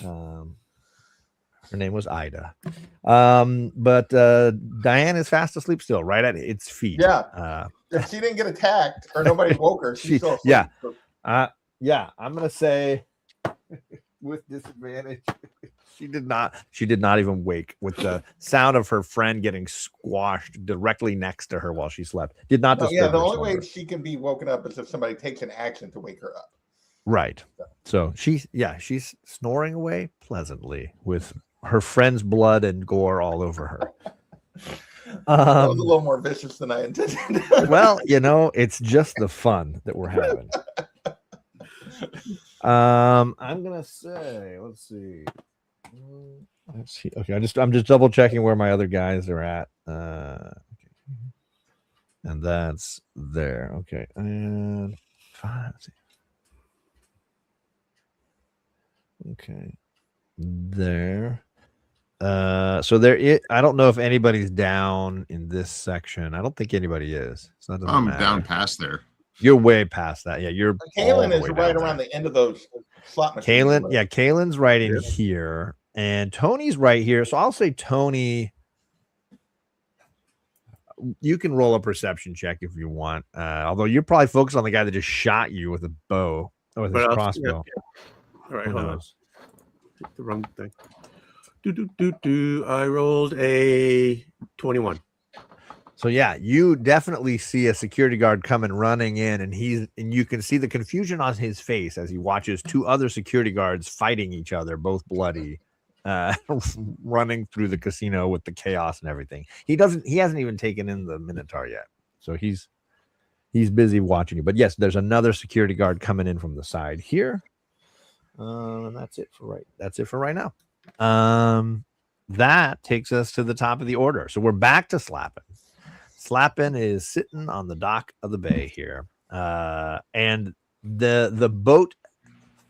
Her name was Ida. But Diane is fast asleep still, right at its feet. Yeah. If she didn't get attacked or nobody woke her, she's still asleep. Yeah. I'm gonna say with disadvantage. She did not even wake with the sound of her friend getting squashed directly next to her while she slept. Did not disturb her. The only way she can be woken up is if somebody takes an action to wake her up. Right. So she's snoring away pleasantly with her friend's blood and gore all over her. That was a little more vicious than I intended. Well, it's just the fun that we're having. I'm gonna say, let's see. Okay, I'm just double checking where my other guys are at. Okay. And that's there. Okay, and 5. Okay, there. So I don't know if anybody's down in this section. I don't think anybody is. So that doesn't matter. Down past there. You're way past that. Yeah, you're. Kaylin is right around the end of those slot machines. Kaylin's right in here, and Tony's right here. So I'll say Tony. You can roll a perception check if you want. Although you're probably focused on the guy that just shot you with a bow or with his crossbow. Yeah. All right, Who hold knows? on. The wrong thing. I rolled a 21. So yeah, you definitely see a security guard coming running in, and you can see the confusion on his face as he watches two other security guards fighting each other, both bloody, running through the casino with the chaos and everything. He hasn't even taken in the Minotaur yet, so he's busy watching you. But yes, there's another security guard coming in from the side here, and that's it for right now. That takes us to the top of the order. So we're back to Slappin'. Slappin' is sitting on the dock of the bay here, and the boat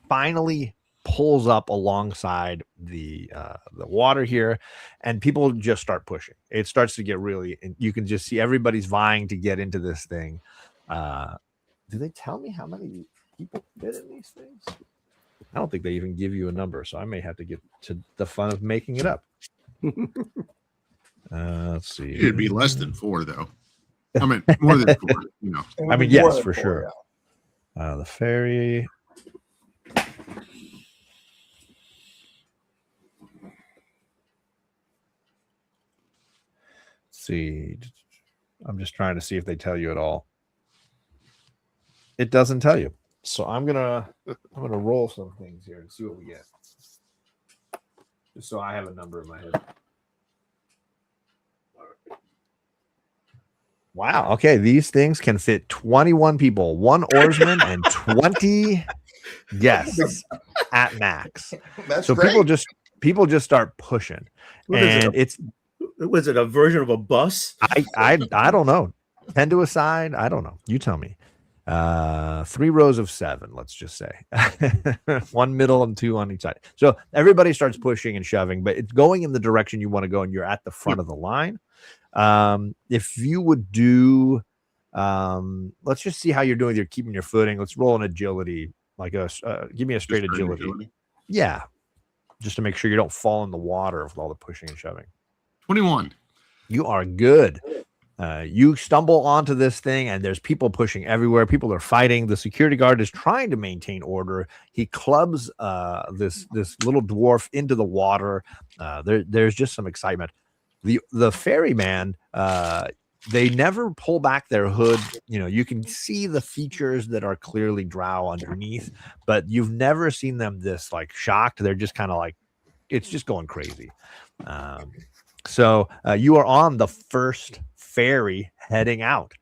finally pulls up alongside the water here, and people just start pushing. It starts to get really, and you can just see everybody's vying to get into this thing. Do they tell me how many people fit in these things? I don't think they even give you a number, so I may have to get to the fun of making it up. Let's see. It'd be less than 4, though. I mean, more than 4. You know. I mean, yes, for sure. Yeah. The ferry. Let's see. I'm just trying to see if they tell you at all. It doesn't tell you. So I'm gonna roll some things here and see what we get. Just so I have a number in my head. Wow. Okay, these things can fit 21 people, 1 oarsman, and 20 guests at max. That's so great. people just start pushing, Was it a version of a bus? I don't know. 10 to a side. I don't know. You tell me. 3 rows of 7, let's just say. 1 middle and 2 on each side. So everybody starts pushing and shoving, but it's going in the direction you want to go, and you're at the front of the line. If you would do, let's just see how you're doing. You're keeping your footing. Let's roll an agility, give me a straight agility. Yeah. Just to make sure you don't fall in the water with all the pushing and shoving. 21. You are good. You stumble onto this thing, and there's people pushing everywhere. People are fighting. The security guard is trying to maintain order. He clubs this little dwarf into the water. There's just some excitement. The ferryman, they never pull back their hood. You know, you can see the features that are clearly drow underneath, but you've never seen them this shocked. They're just kind of it's just going crazy. So you are on the first ferry heading out.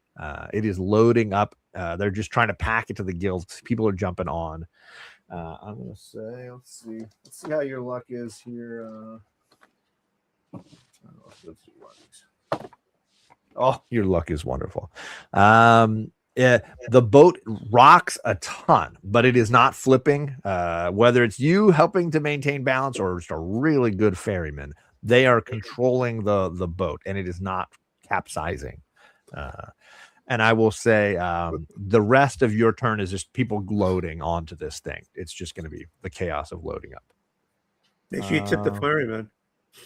It is loading up. They're just trying to pack it to the guilds. People are jumping on. I'm gonna say, let's see how your luck is here. Oh, your luck is wonderful. The boat rocks a ton, but it is not flipping. Whether it's you helping to maintain balance or just a really good ferryman, they are controlling the boat, and it is not capsizing. And I will say the rest of your turn is just people loading onto this thing. It's just going to be the chaos of loading up. Make sure you tip the ferryman.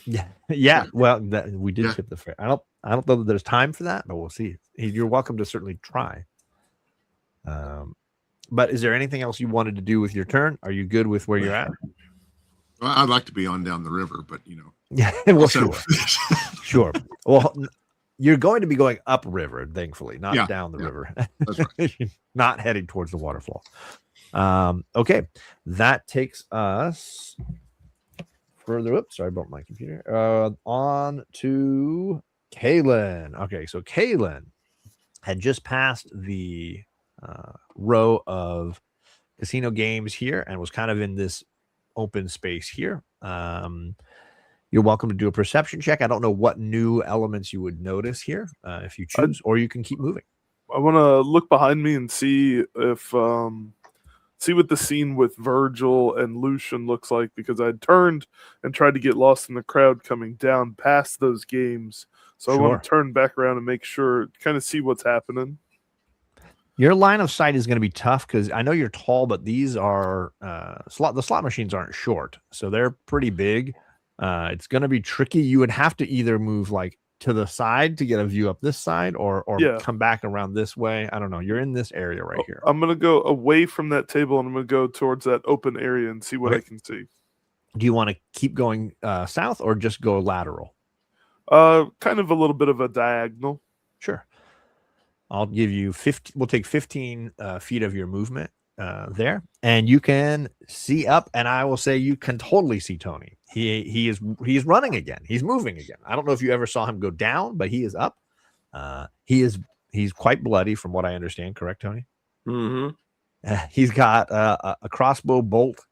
Yeah. Well, we did tip the ferry. I don't know that there's time for that, but we'll see. You're welcome to certainly try. But is there anything else you wanted to do with your turn? Are you good with where you're at? Well, I'd like to be on down the river, but Yeah, well, sure. Well, you're going to be going upriver, thankfully, not down the river. That's right. Not heading towards the waterfall. Okay, that takes us further up. Sorry about my computer. On to Kaylin. Okay, so Kaylin had just passed the row of casino games here and was kind of in this open space here. You're welcome to do a perception check. I don't know what new elements you would notice here if you choose, or you can keep moving. I want to look behind me and see if see what the scene with Virgil and Lucian looks like, because I turned and tried to get lost in the crowd coming down past those games. So I want to turn back around and make sure, kind of see what's happening. Your line of sight is going to be tough because I know you're tall, but these are the slot machines aren't short, so they're pretty big. It's going to be tricky. You would have to either move to the side to get a view up this side, or Yeah. come back around this way? I don't know. You're in this area right here. I'm gonna go away from that table and I'm gonna go towards that open area and see what I can see. Do you want to keep going south or just go lateral? Kind of a little bit of a diagonal. Sure. I'll give you 50. We'll take 15 feet of your movement there, and you can see up. And I will say you can totally see Tony. He's running again. He's moving again. I don't know if you ever saw him go down, but he is up. He's quite bloody, from what I understand. Correct, Tony? Mm-hmm. He's got a crossbow bolt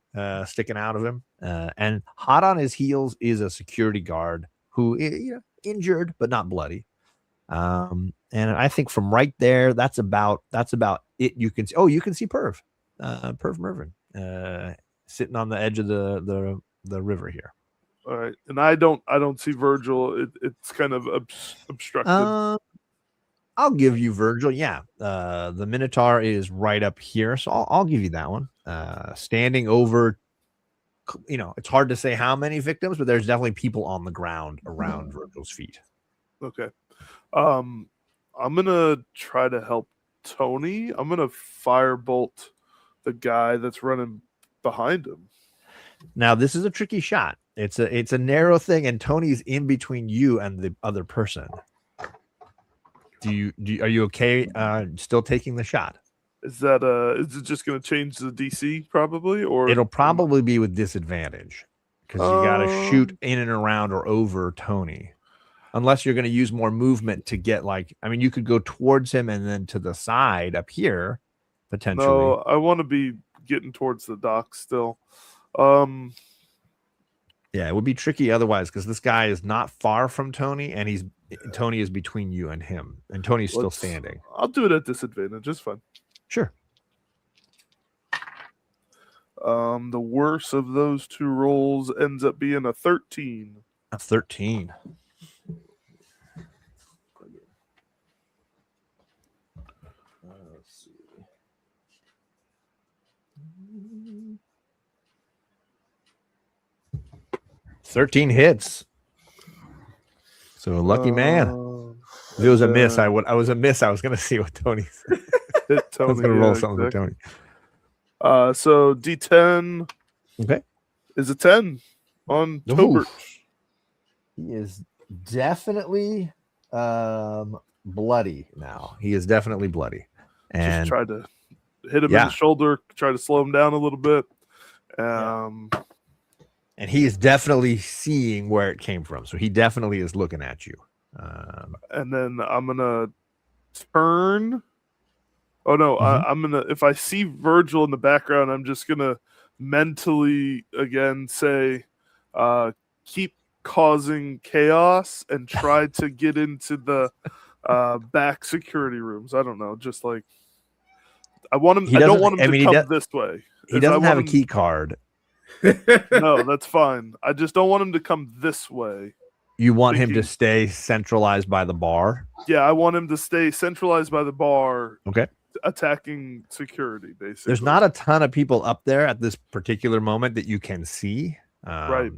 sticking out of him, and hot on his heels is a security guard who is injured but not bloody. And I think from right there, that's about it. You can see. Oh, you can see Perv Mervin sitting on the edge of the river here. All right, and I don't see Virgil. It's kind of obstructed. I'll give you Virgil. Yeah, the Minotaur is right up here, so I'll give you that one. Standing over, it's hard to say how many victims, but there's definitely people on the ground around Virgil's feet. Okay. I'm gonna try to help Tony. I'm gonna firebolt the guy that's running behind him. Now, this is a tricky shot. It's a narrow thing, and Tony's in between you and the other person. Are you okay still taking the shot? Is it just gonna change the DC probably, or it'll probably be with disadvantage because you gotta shoot in and around or over Tony. Unless you're going to use more movement to get you could go towards him and then to the side up here, potentially. No, I want to be getting towards the dock still. Yeah, it would be tricky otherwise because this guy is not far from Tony, and Tony is between you and him, and Tony's still standing. I'll do it at disadvantage. It's fine. Sure. The worst of those two rolls ends up being a 13. A 13. Let's see. 13 hits. So a lucky man. If it was a miss, I was going to see what Tony said. Hit Tony, I was going to roll something exactly. with Tony. So D10 is a 10 on Tobert. He is definitely bloody now. He is definitely bloody. And just tried to hit him in the shoulder, try to slow him down a little bit. And he is definitely seeing where it came from. So he definitely is looking at you. And then I'm going to turn. Oh, no. I'm going to, if I see Virgil in the background, I'm just going to mentally again say, keep causing chaos and try to get into the back security rooms. I don't know. Just I want him. I don't want him to come this way. He doesn't have a key card. No, that's fine. I just don't want him to come this way. You want him to stay centralized by the bar? Yeah, I want him to stay centralized by the bar. Okay. Attacking security, basically. There's not a ton of people up there at this particular moment that you can see. Right.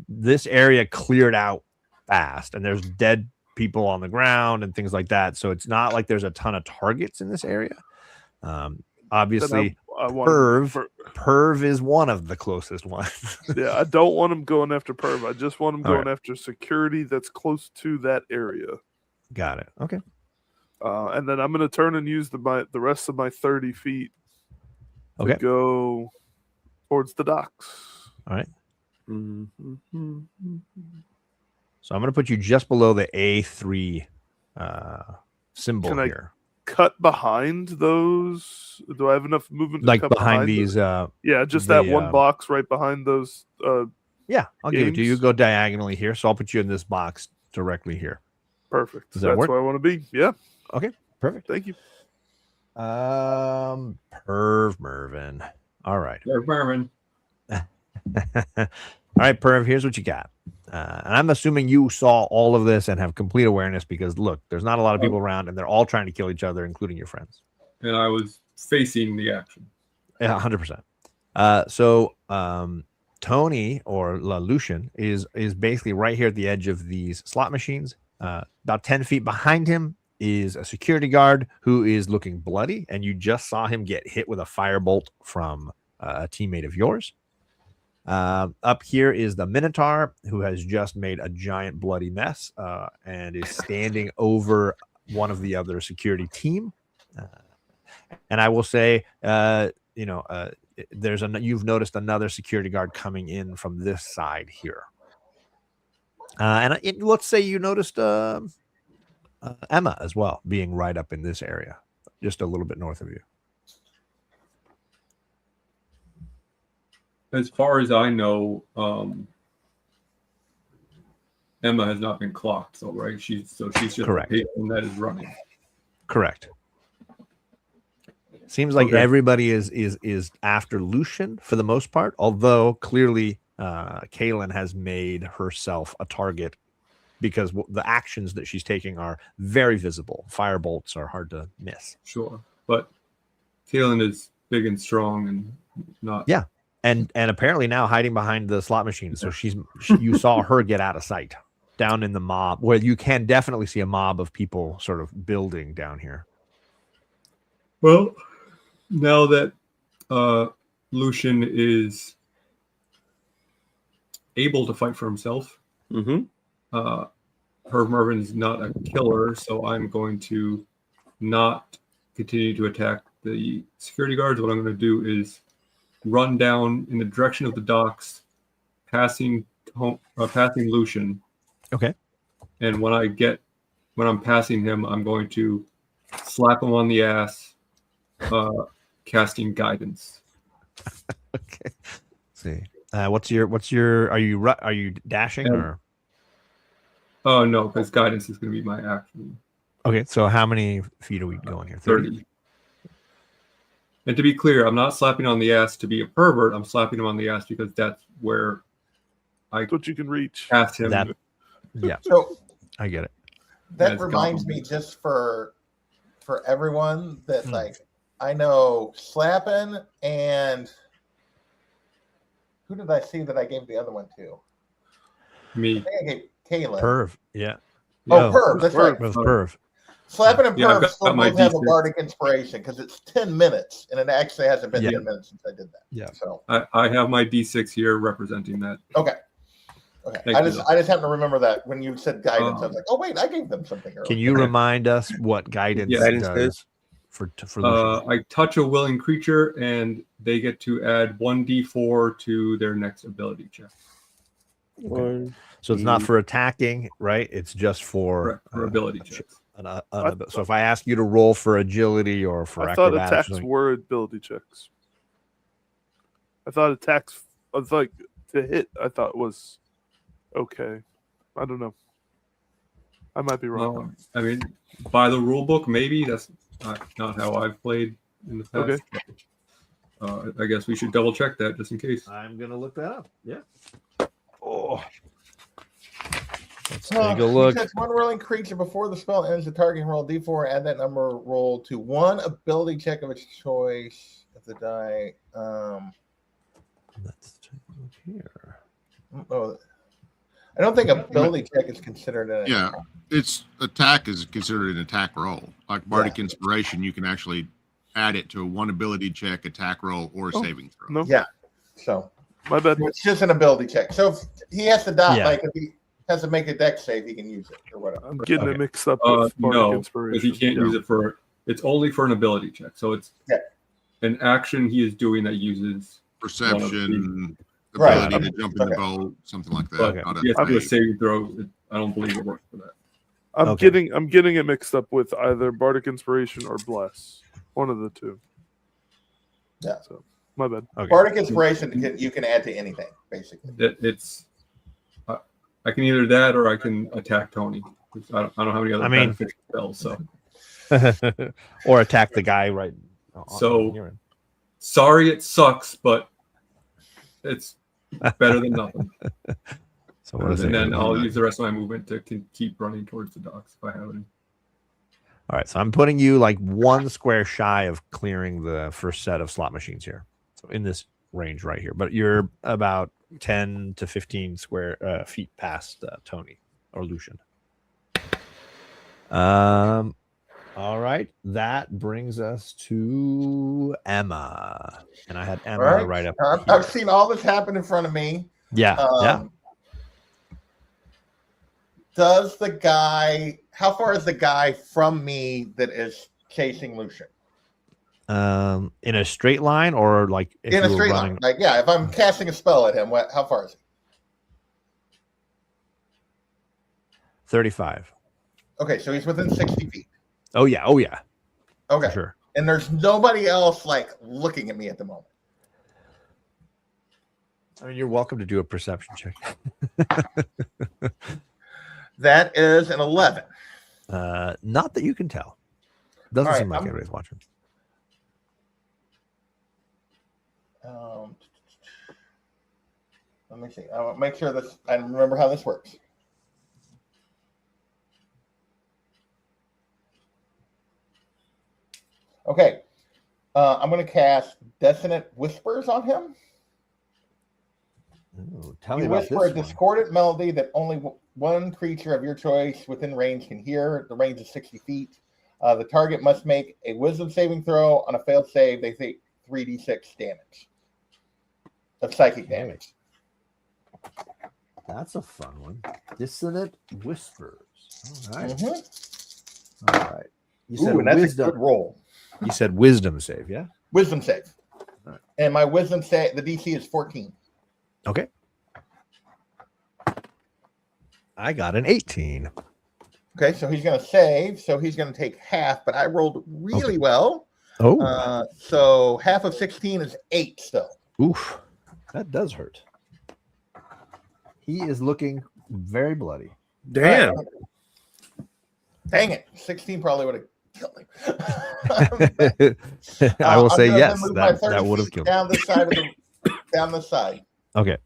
This area cleared out fast, and there's dead people on the ground and things like that. So it's not like there's a ton of targets in this area. Obviously, Perv is one of the closest ones. Yeah, I don't want him going after Perv. I just want him going after security that's close to that area. Got it. Okay. And then I'm going to turn and use the rest of my 30 feet to go towards the docks. All right. So I'm going to put you just below the A3 symbol here. Cut behind those? Do I have enough movement to cut behind these? Just that one box right behind those. Yeah, I'll give it to you. You go diagonally here, so I'll put you in this box directly here. Perfect. Does that work? That's where I want to be. Yeah. Okay. Perfect. Thank you. Perv Mervin. All right. Perv Mervin. All right, Perv, here's what you got. And I'm assuming you saw all of this and have complete awareness because, look, there's not a lot of people around and they're all trying to kill each other, including your friends. And I was facing the action. Yeah, 100%. So Tony or Lucian is basically right here at the edge of these slot machines. About 10 feet behind him is a security guard who is looking bloody, and you just saw him get hit with a firebolt from a teammate of yours. Up here is the Minotaur, who has just made a giant bloody mess and is standing over one of the other security team. And I will say, you've noticed another security guard coming in from this side here. Let's say you noticed Emma as well, being right up in this area, just a little bit north of you. As far as I know, Emma has not been clocked, so right? She's just correct. A patron that is running. Correct. Seems like everybody is after Lucian for the most part, although clearly Kaylin has made herself a target because the actions that she's taking are very visible. Firebolts are hard to miss. Sure, but Kaylin is big and strong and not. Yeah, and apparently now hiding behind the slot machine. So you saw her get out of sight down in the mob, where you can definitely see a mob of people sort of building down here. Well, now that Lucian is able to fight for himself, Herb Mervin's not a killer, so I'm going to not continue to attack the security guards. What I'm going to do is run down in the direction of the docks, passing Lucian. Okay. And when I'm passing him, I'm going to slap him on the ass, casting guidance. Okay. Let's see. What's your? Are you dashing or? Oh no, because guidance is going to be my action. Okay, so how many feet are we going here? 30. And to be clear, I'm not slapping on the ass to be a pervert. I'm slapping him on the ass because that's where what you can reach. Cast him. Yeah. So I get it. That reminds me, just for everyone, that like I know slapping and who did I see that I gave the other one to? Me. I think I gave Kaylin. Perv. Yeah. Oh, Perv. That's right. It was Perv. Slapping and Perv still both have a bardic inspiration because it's 10 minutes, and it actually hasn't been 10 minutes since I did that. Yeah. So I have my D6 here representing that. Okay. I just happened to remember that when you said guidance, I was like, oh wait, I gave them something earlier. Can you remind us what guidance does for I touch a willing creature and they get to add 1d4 to their next ability check. Okay. So it's not for attacking, right? It's just for ability checks. So if I ask you to roll for agility or for acrobatics, I thought attacks were ability checks. I thought attacks, like to hit, I thought was okay. I don't know. I might be wrong. I mean, by the rule book, maybe that's not how I've played in the past. Okay. I guess we should double check that just in case. I'm gonna look that up. Yeah. Oh. Let's take a look. Says one rolling creature before the spell ends. The target can roll D4. Add that number roll to one ability check of its choice. If the die. Let's take a look here. Oh, I don't think ability check is considered an attack. It's attack is considered an attack roll. Like Bardic Inspiration, you can actually add it to one ability check, attack roll, or saving throw. No. Yeah. So my bad. It's just an ability check. So if he has to die, like if he has to make a dex save, he can use it or whatever. I'm getting it mixed up with Bardic Inspiration. Because he can't use it for. It's only for an ability check. So it's an action he is doing that uses perception. Ability to jump in the boat, something like that. He has to do a saving throw. I don't believe it works for that. I'm getting it mixed up with either Bardic Inspiration or Bless. One of the two. Yeah. So my bad. Bardic Inspiration you can add to anything, basically. It's I can either that or I can attack Tony. I don't have any other beneficial spells. So or attack the guy right. So sorry, it sucks, but it's better than nothing. So and then I'll use the rest of my movement to keep running towards the docks if I have any. All right, so I'm putting you like one square shy of clearing the first set of slot machines here. So in this range right here, but you're about 10 to 15 square feet past Tony or Lucian. All right, that brings us to Emma, and I had Emma right up. I've seen all this happen in front of me. Yeah, yeah. Does the guy? How far is the guy from me that is chasing Lucian? In a straight line, or like in a straight line? Like, yeah, if I'm casting a spell at him, how far is he? 35. Okay, so he's within 60 feet. Oh yeah. Okay. For sure. And there's nobody else like looking at me at the moment. I mean, you're welcome to do a perception check. That is an 11. Not that you can tell. Doesn't seem like anybody's watching. Let me see. I want to make sure this. I remember how this works. Okay, I'm going to cast Dissonant Whispers on him. Ooh, tell me about this whisper a discordant melody that only one creature of your choice within range can hear. The range is 60 feet. The target must make a Wisdom saving throw. On a failed save, they take 3d6 damage of psychic damage. That's a fun one. Dissonant Whispers. All right. Mm-hmm. All right. You said and that's wisdom. a good roll. You said wisdom save, yeah? Wisdom save. All right. And my wisdom save, the DC is 14. Okay. I got an 18. Okay, so he's going to save. So he's going to take half, but I rolled really well. Oh. So half of 16 is 8 still. Oof. That does hurt. He is looking very bloody. Damn. Dang it. 16 probably would have killed him. I will say I'm gonna yes. move my That 30 would have feet killed down the side of the down the side. Okay.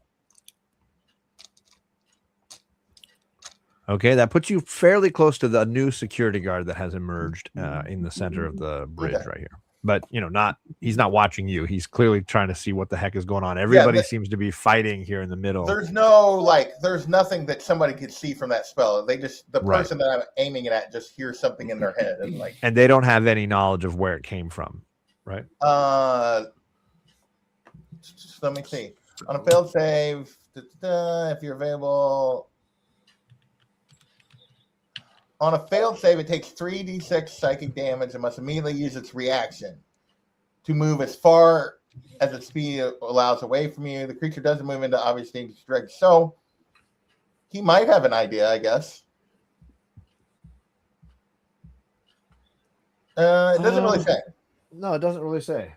Okay, that puts you fairly close to the new security guard that has emerged in the center of the bridge right here. But, he's not watching you. He's clearly trying to see what the heck is going on. Everybody seems to be fighting here in the middle. There's nothing that somebody could see from that spell. They just, the person that I'm aiming it at just hears something in their head. And they don't have any knowledge of where it came from, right? Let me see. On a failed save, if you're available. On a failed save, it takes 3d6 psychic damage and must immediately use its reaction to move as far as its speed allows away from you. The creature doesn't move into obvious dangerous direction. So he might have an idea, I guess. It doesn't really say. No, it doesn't really say.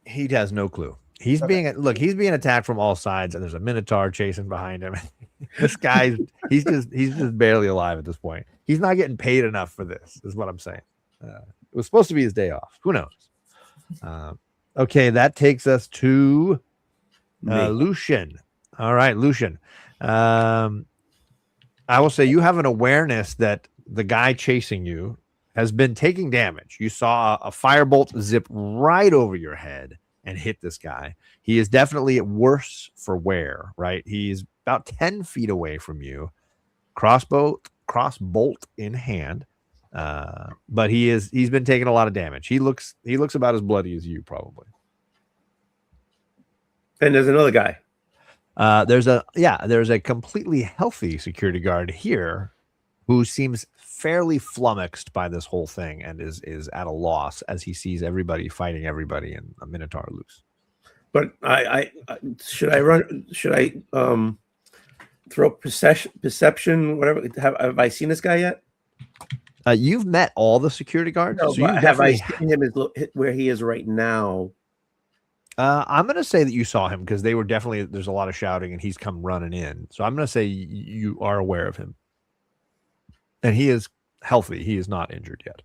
He has no clue. He's being attacked from all sides, and there's a Minotaur chasing behind him. This guy, he's just barely alive at this point. He's not getting paid enough for this, is what I'm saying. It was supposed to be his day off. Who knows? Okay, that takes us to Lucian. All right, Lucian. I will say you have an awareness that the guy chasing you has been taking damage. You saw a firebolt zip right over your head and hit this guy. He is definitely worse for wear, right? He's about 10 feet away from you, crossbolt in hand. But he's been taking a lot of damage. He looks about as bloody as you, probably. And there's another guy. There's a completely healthy security guard here who seems fairly flummoxed by this whole thing and is at a loss as he sees everybody fighting everybody and a Minotaur loose. But should I throw perception, whatever? Have I seen this guy yet? You've met all the security guards. No, so have I seen him where he is right now? I'm going to say that you saw him because there's a lot of shouting and he's come running in. So I'm going to say you are aware of him. And he is healthy. He is not injured yet.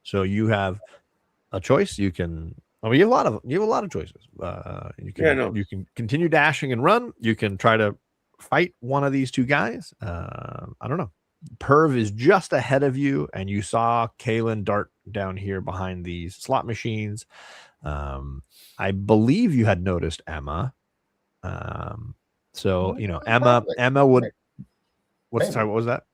So you have a choice. You have a lot of choices. You can continue dashing and run. You can try to fight one of these two guys. I don't know. Perv is just ahead of you, and you saw Kalen dart down here behind these slot machines. I believe you had noticed Emma. So Emma would. What was that?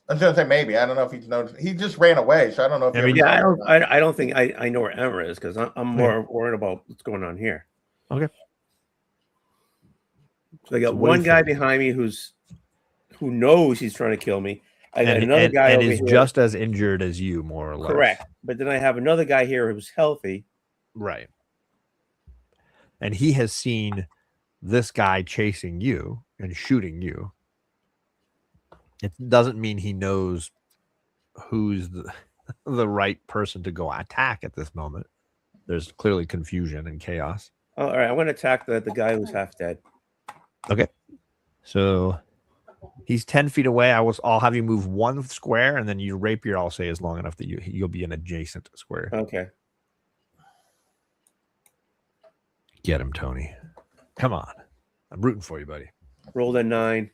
I was gonna say maybe. I don't know if he's noticed. He just ran away, so I don't know if. I don't think I know where Emma is because I'm more worried about what's going on here. Okay. So I got one guy behind me who knows he's trying to kill me. I got another guy and over is here. Just as injured as you, more or less. Correct. But then I have another guy here who's healthy. Right. And he has seen this guy chasing you and shooting you. It doesn't mean he knows who's the right person to go attack at this moment. There's clearly confusion and chaos. Oh, all right, I want to attack the guy who's half dead. Okay. So he's 10 feet away. I'll have you move one square, and then your rapier, I'll say, is long enough that you'll be an adjacent square. Okay. Get him, Tony. Come on. I'm rooting for you, buddy. Rolled a 9.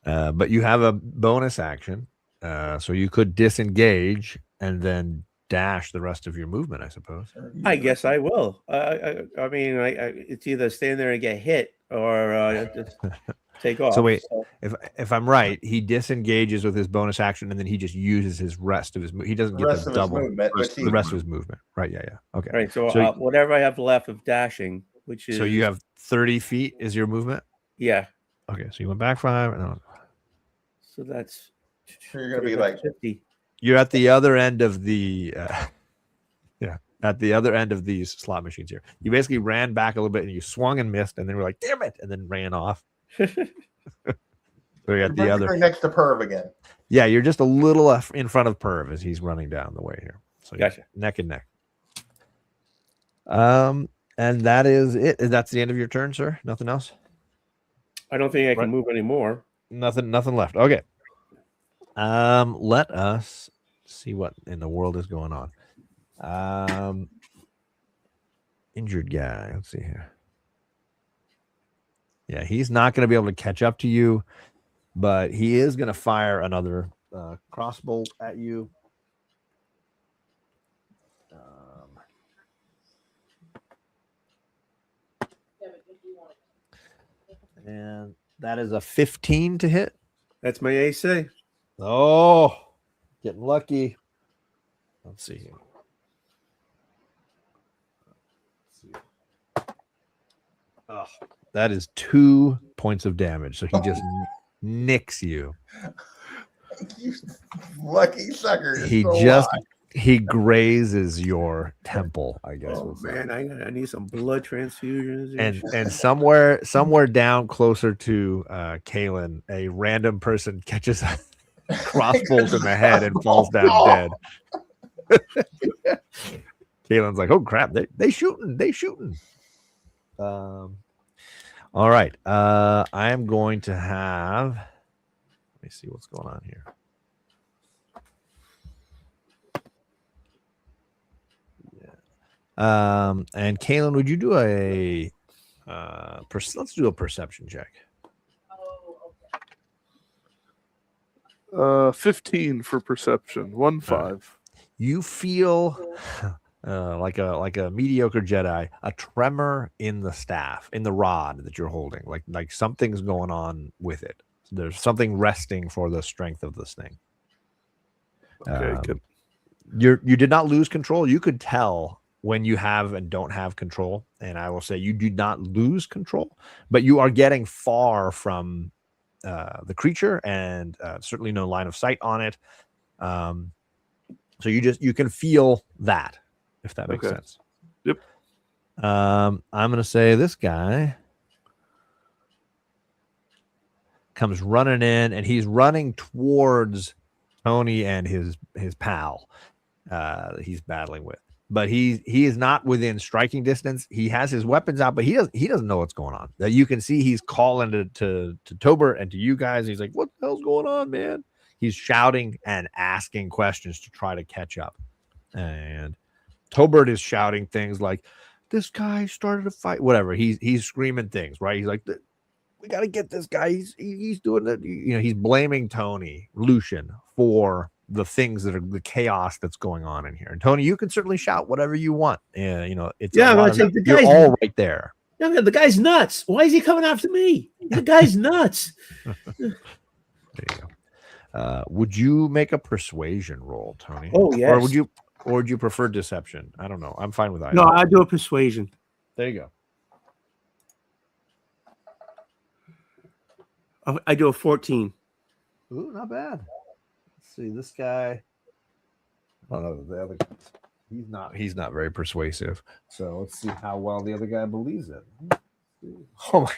But you have a bonus action, so you could disengage and then dash the rest of your movement, I suppose. I guess I will. I mean, it's either stand there and get hit or just take off. So wait, if I'm right, he disengages with his bonus action, and then he just uses his rest of his movement. He doesn't get the double the rest of his movement. Right? Yeah. Okay. All right. So whatever I have left of dashing, which is so you have 30 feet is your movement. Yeah. Okay, so you went back 5. No. So that's. So you're gonna be like 50. You're at the other end of the. At the other end of these slot machines here. You basically ran back a little bit and you swung and missed, and then we're like, damn it, and then ran off. So you're at the other next to Perv again. Yeah, you're just a little in front of Perv as he's running down the way here. So gotcha. Neck and neck. And that is it. That's the end of your turn, sir. Nothing else? I don't think I can move anymore. Nothing left. Okay. Let us see what in the world is going on. Injured guy. Let's see here. Yeah, he's not going to be able to catch up to you, but he is going to fire another crossbow at you. And that is a 15 to hit. That's my AC. Oh, getting lucky. Let's see here. Oh, that is 2 points of damage. So he just nicks you. You lucky sucker. He grazes your temple, I guess. Oh man, I need some blood transfusions. And somewhere down closer to Kalen, a random person catches a crossbolt in the head and falls down dead. Kalen's like, oh crap, they shooting. All right. I am going to have. Let me see what's going on here. Yeah. And Kalen, would you do a? Let's do a perception check. 15 for perception. 1-5. You feel like a mediocre Jedi, a tremor in the staff, in the rod that you're holding, like something's going on with it. There's something resting for the strength of this thing. Okay, good. You did not lose control. You could tell when you have and don't have control, and I will say you did not lose control, but you are getting far from the creature, and certainly no line of sight on it. So you can feel that, if that makes sense. Yep. I'm gonna say this guy comes running in, and he's running towards Tony and his pal he's battling with. But he is not within striking distance. He has his weapons out, but he doesn't know what's going on. You can see he's calling to Tobert and to you guys. He's like, "What the hell's going on, man?" He's shouting and asking questions to try to catch up. And Tobert is shouting things like, "This guy started a fight," whatever. He's screaming things, right? He's like, we got to get this guy. He's doing it. He's blaming Lucian for the things that are the chaos that's going on in here. And Tony, you can certainly shout whatever you want. It's you're all right there. Yeah, the guy's nuts. Why is he coming after me? The guy's nuts. There you go. Would you make a persuasion roll, Tony? Oh, yes. Or would you prefer deception? I don't know. I'm fine with that. No, I do a persuasion. There you go. I do a 14. Ooh, not bad. Let's see this guy. I don't know the other. He's not very persuasive. So let's see how well the other guy believes it. Oh my!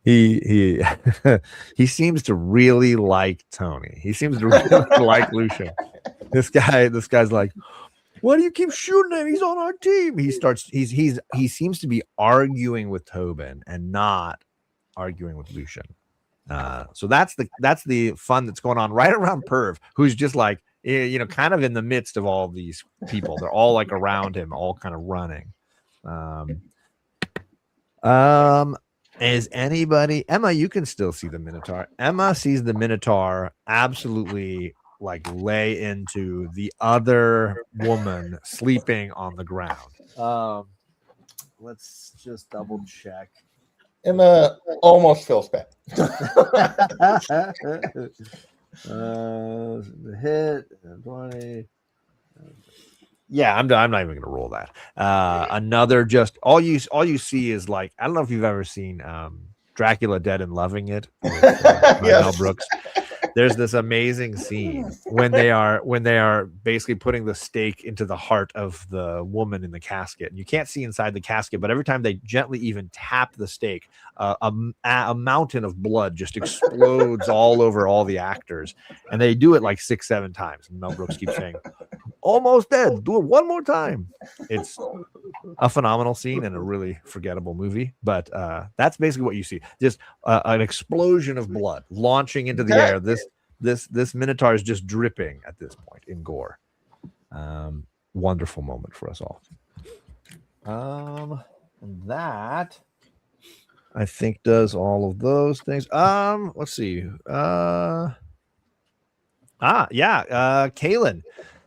He seems to really like Tony. He seems to really like Lucian. This guy's like, why do you keep shooting him? He's on our team. He seems to be arguing with Tobin and not arguing with Lucian. So that's the fun that's going on right around Perv, who's just like, kind of in the midst of all these people. They're all like around him, all kind of running. Is anybody, Emma, you can still see the Minotaur. Emma sees the Minotaur absolutely like lay into the other woman sleeping on the ground. Let's just double check. Emma almost feels bad. The hit 20. Yeah, I'm not even gonna roll that. Another just all you see is like, I don't know if you've ever seen Dracula Dead and Loving It with Mel Brooks. There's this amazing scene when they are basically putting the stake into the heart of the woman in the casket. And you can't see inside the casket, but every time they gently even tap the stake, a mountain of blood just explodes all over all the actors. And they do it like 6-7 times. And Mel Brooks keeps saying, almost dead. Do it one more time. It's a phenomenal scene and a really forgettable movie. But that's basically what you see. Just an explosion of blood launching into the air. This Minotaur is just dripping at this point in gore. Wonderful moment for us all. And that I think does all of those things. Let's see. Kaylin,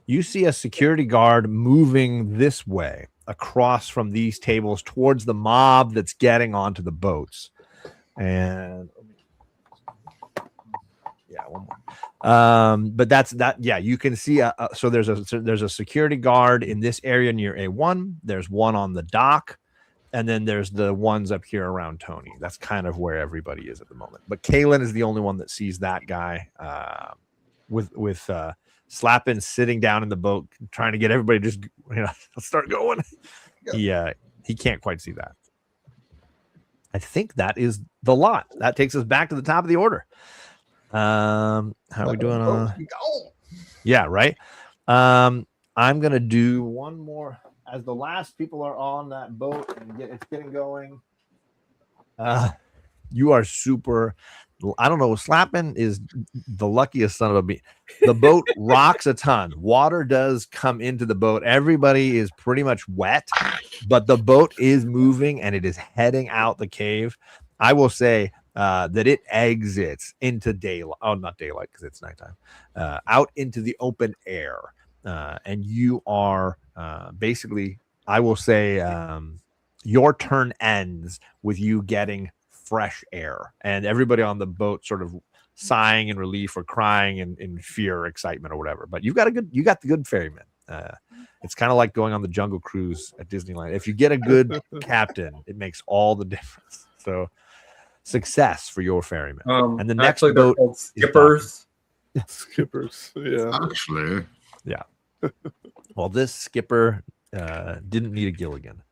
you see a security guard moving this way across from these tables towards the mob that's getting onto the boats. And one more. But that's that. Yeah, you can see. So there's a security guard in this area near A1. There's one on the dock, and then there's the ones up here around Tony. That's kind of where everybody is at the moment. But Kaylin is the only one that sees that guy with Slappin sitting down in the boat, trying to get everybody just start going. He can't quite see that. I think that is the lot. That takes us back to the top of the order. How are we doing? Yeah, right. I'm gonna do one more as the last people are on that boat and it's getting going. You are super. I don't know. Slappin is the luckiest son of a bee. The boat rocks a ton. Water does come into the boat. Everybody is pretty much wet, but the boat is moving and it is heading out the cave. I will say that it exits into daylight. Oh, not daylight because it's nighttime. Out into the open air. And you are basically, I will say, your turn ends with you getting fresh air, and everybody on the boat sort of sighing in relief or crying in fear or excitement or whatever. But you got the good ferryman. It's kind of like going on the Jungle Cruise at Disneyland. If you get a good captain, it makes all the difference. So success for your ferryman. And the next boat called skippers. Skippers, yeah. Actually, yeah. Well, this skipper didn't need a Gilligan.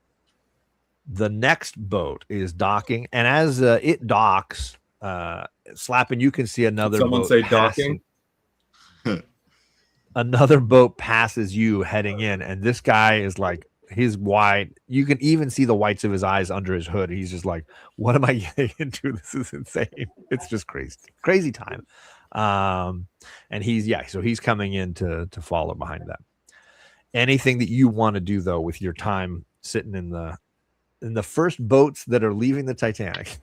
The next boat is docking, and as it docks, Slappin, you can see another. Someone boat say passing. docking. Another boat passes you heading in, and this guy is like, his white. You can even see the whites of his eyes under his hood. He's just like, "What am I getting into? This is insane. It's just crazy time." And so he's coming in to follow behind that. Anything that you want to do though with your time sitting in the the first boats that are leaving the Titanic.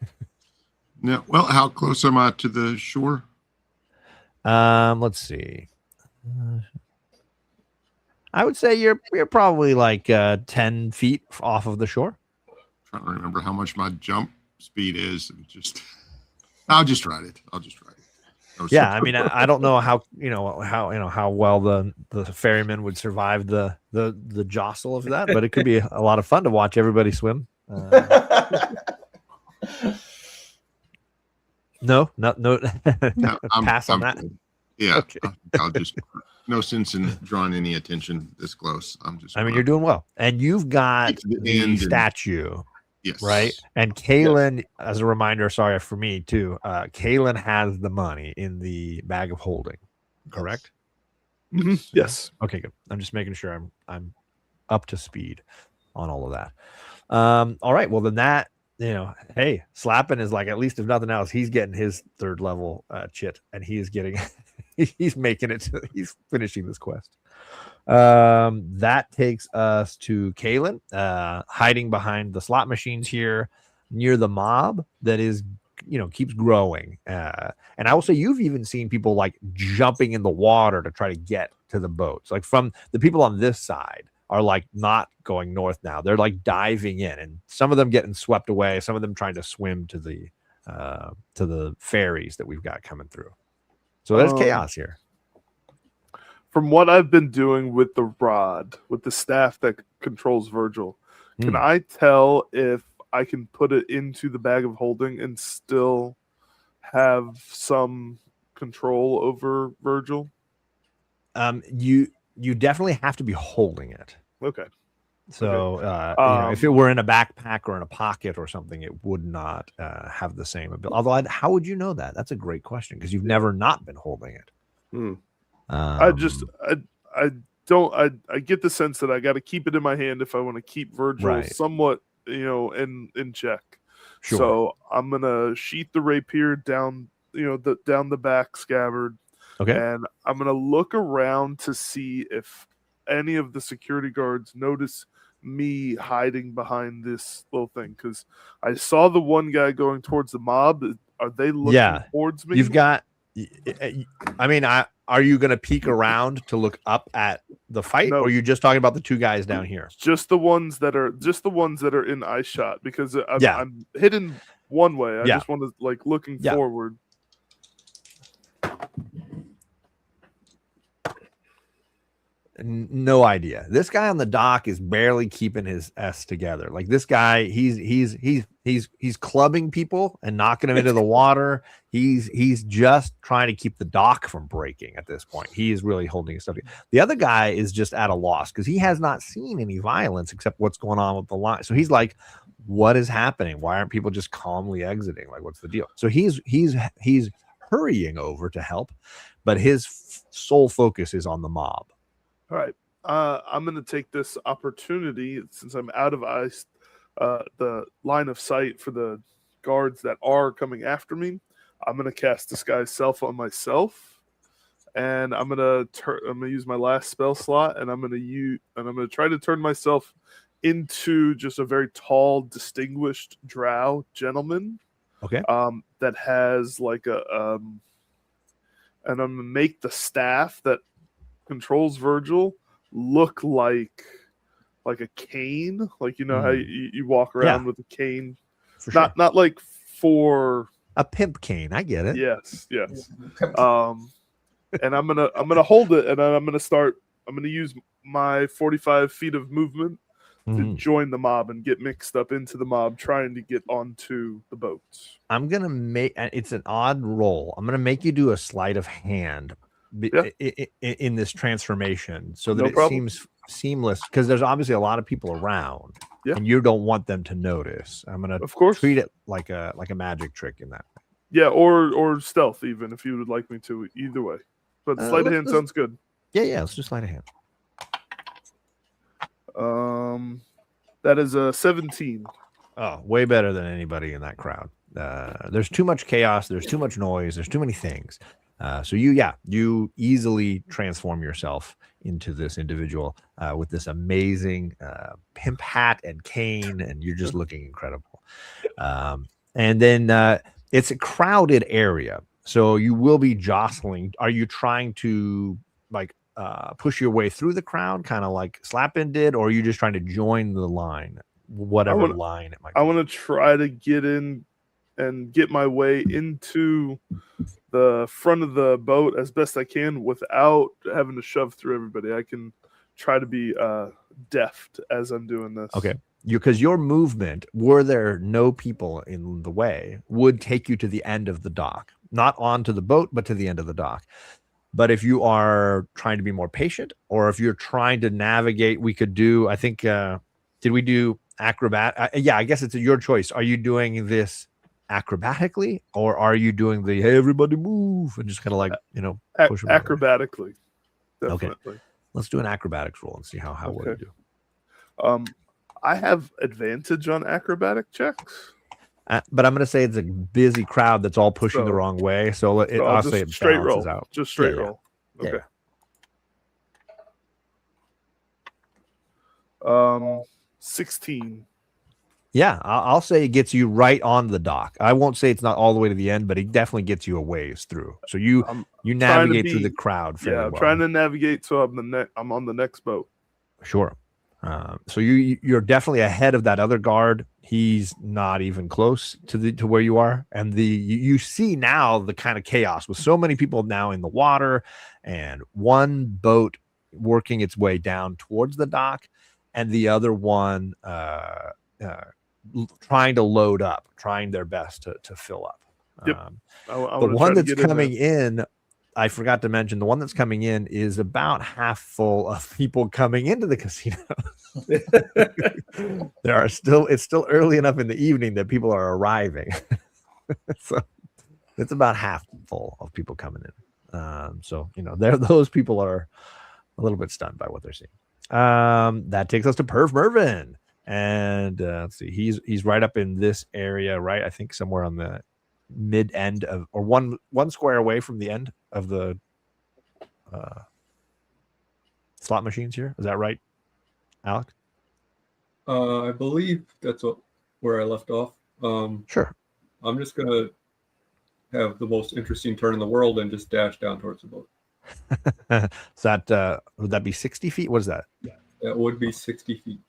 Yeah. Well, how close am I to the shore? Let's see. I would say you're probably like 10 feet off of the shore. Trying to remember how much my jump speed is. I'll just ride it. No, Yeah, I mean, I don't know how well the ferryman would survive the jostle of that, but it could be a lot of fun to watch everybody swim. No. Pass on that. Good. Yeah, Okay. I'll just no sense in drawing any attention this close. I mean, you're doing well, and you've got to the the end and- statue, yes, right? And Kaylin, as a reminder, sorry for me too. Kaylin has the money in the bag of holding, correct? Mhm. Yes. Okay, good. I'm just making sure I'm up to speed on all of that. All right. Well, then that, hey, Slappin is like, at least if nothing else, he's getting his 3rd level chit, and he is getting he's making it he's finishing this quest. That takes us to Kaylin, hiding behind the slot machines here near the mob that is, keeps growing. And I will say you've even seen people like jumping in the water to try to get to the boats. Like from the people on this side are like not going north now. They're like diving in, and some of them getting swept away. Some of them trying to swim to the ferries that we've got coming through. So there's chaos here. From what I've been doing with the rod, with the staff that controls Virgil, can I tell if I can put it into the bag of holding and still have some control over Virgil? You definitely have to be holding it. Okay. So if it were in a backpack or in a pocket or something, it would not have the same ability. Although, how would you know that? That's a great question, because you've never not been holding it. I get the sense that I got to keep it in my hand if I want to keep Virgil somewhat, in check. Sure. So I'm gonna sheath the rapier down the back scabbard. Okay. And I'm gonna look around to see if any of the security guards notice me hiding behind this little thing, because I saw the one guy going towards the mob. Are they looking towards me? You've got. I mean, are you going to peek around to look up at the fight, or are you just talking about the 2 guys down here? Just the ones that are in eye shot, because I'm hidden one way. I just want to looking forward. No idea. This guy on the dock is barely keeping his S together. Like, this guy, he's clubbing people and knocking them into the water. He's just trying to keep the dock from breaking at this point. He is really holding his stuff together. The other guy is just at a loss because he has not seen any violence except what's going on with the line. So he's like, what is happening? Why aren't people just calmly exiting? Like, what's the deal? So he's hurrying over to help, but his sole focus is on the mob. All right. I'm going to take this opportunity, since I'm out of the line of sight for the guards that are coming after me. I'm going to cast Disguise Self on myself, and I'm going to use my last spell slot, and I'm going to try to turn myself into just a very tall, distinguished drow gentleman. Okay. That has like and I'm going to make the staff that controls Virgil look like a cane, like how you walk around with a cane, not like for a pimp cane. I get it. Yes. And I'm gonna hold it, and then I'm gonna use my 45 feet of movement to join the mob and get mixed up into the mob, trying to get onto the boats. I'm gonna make it's an odd roll. I'm gonna make you do a sleight of hand in this transformation, so that seems seamless, because there's obviously a lot of people around, and you don't want them to notice. I'm gonna, of course, treat it like a magic trick in that. Yeah, or stealth, even if you would like me to. Either way, but sleight of hand sounds good. Yeah. Let's just sleight of hand. That is a 17. Oh, way better than anybody in that crowd. There's too much chaos. There's too much noise. There's too many things. So you easily transform yourself into this individual with this amazing pimp hat and cane, and you're just looking incredible. And then it's a crowded area, so you will be jostling. Are you trying to like push your way through the crowd, kind of like Slapin did, or are you just trying to join the line, whatever line it might be? I want to try to get in and get my way into the front of the boat as best I can without having to shove through everybody. I can try to be deft as I'm doing this. Okay. Because your movement, were there no people in the way, would take you to the end of the dock, not onto the boat, but to the end of the dock. But if you are trying to be more patient, or if you're trying to navigate, we could do, I think, did we do acrobat? Yeah, I guess it's your choice. Are you doing this acrobatically, or are you doing the, hey, everybody move, and just kind of like, push them acrobatically? Definitely. Okay. Let's do an acrobatics roll and see how well you do. I have advantage on acrobatic checks. But I'm going to say it's a busy crowd that's all pushing the wrong way. So I'll say it straight balances roll. out. Just straight roll. Okay. Yeah. 16. Yeah, I'll say it gets you right on the dock. I won't say it's not all the way to the end, but it definitely gets you a ways through. So you navigate through the crowd fairly well. I'm trying to navigate so I'm on the next boat. Sure. So you're definitely ahead of that other guard. He's not even close to where you are, and you see now the kind of chaos with so many people now in the water, and one boat working its way down towards the dock, and the other one trying to load up, trying their best to fill up. Yep. The one that's coming in, I forgot to mention, the one that's coming in is about half full of people coming into the casino. It's still early enough in the evening that people are arriving. So it's about half full of people coming in. So those people are a little bit stunned by what they're seeing. That takes us to Perv Mervin. And let's see, he's right up in this area, right? I think somewhere on the mid end of, or one square away from the end of the slot machines here. Is that right, Alec? I believe that's where I left off. Sure. I'm just gonna have the most interesting turn in the world and just dash down towards the boat. So that would that be 60 feet? What is that? That would be 60 feet.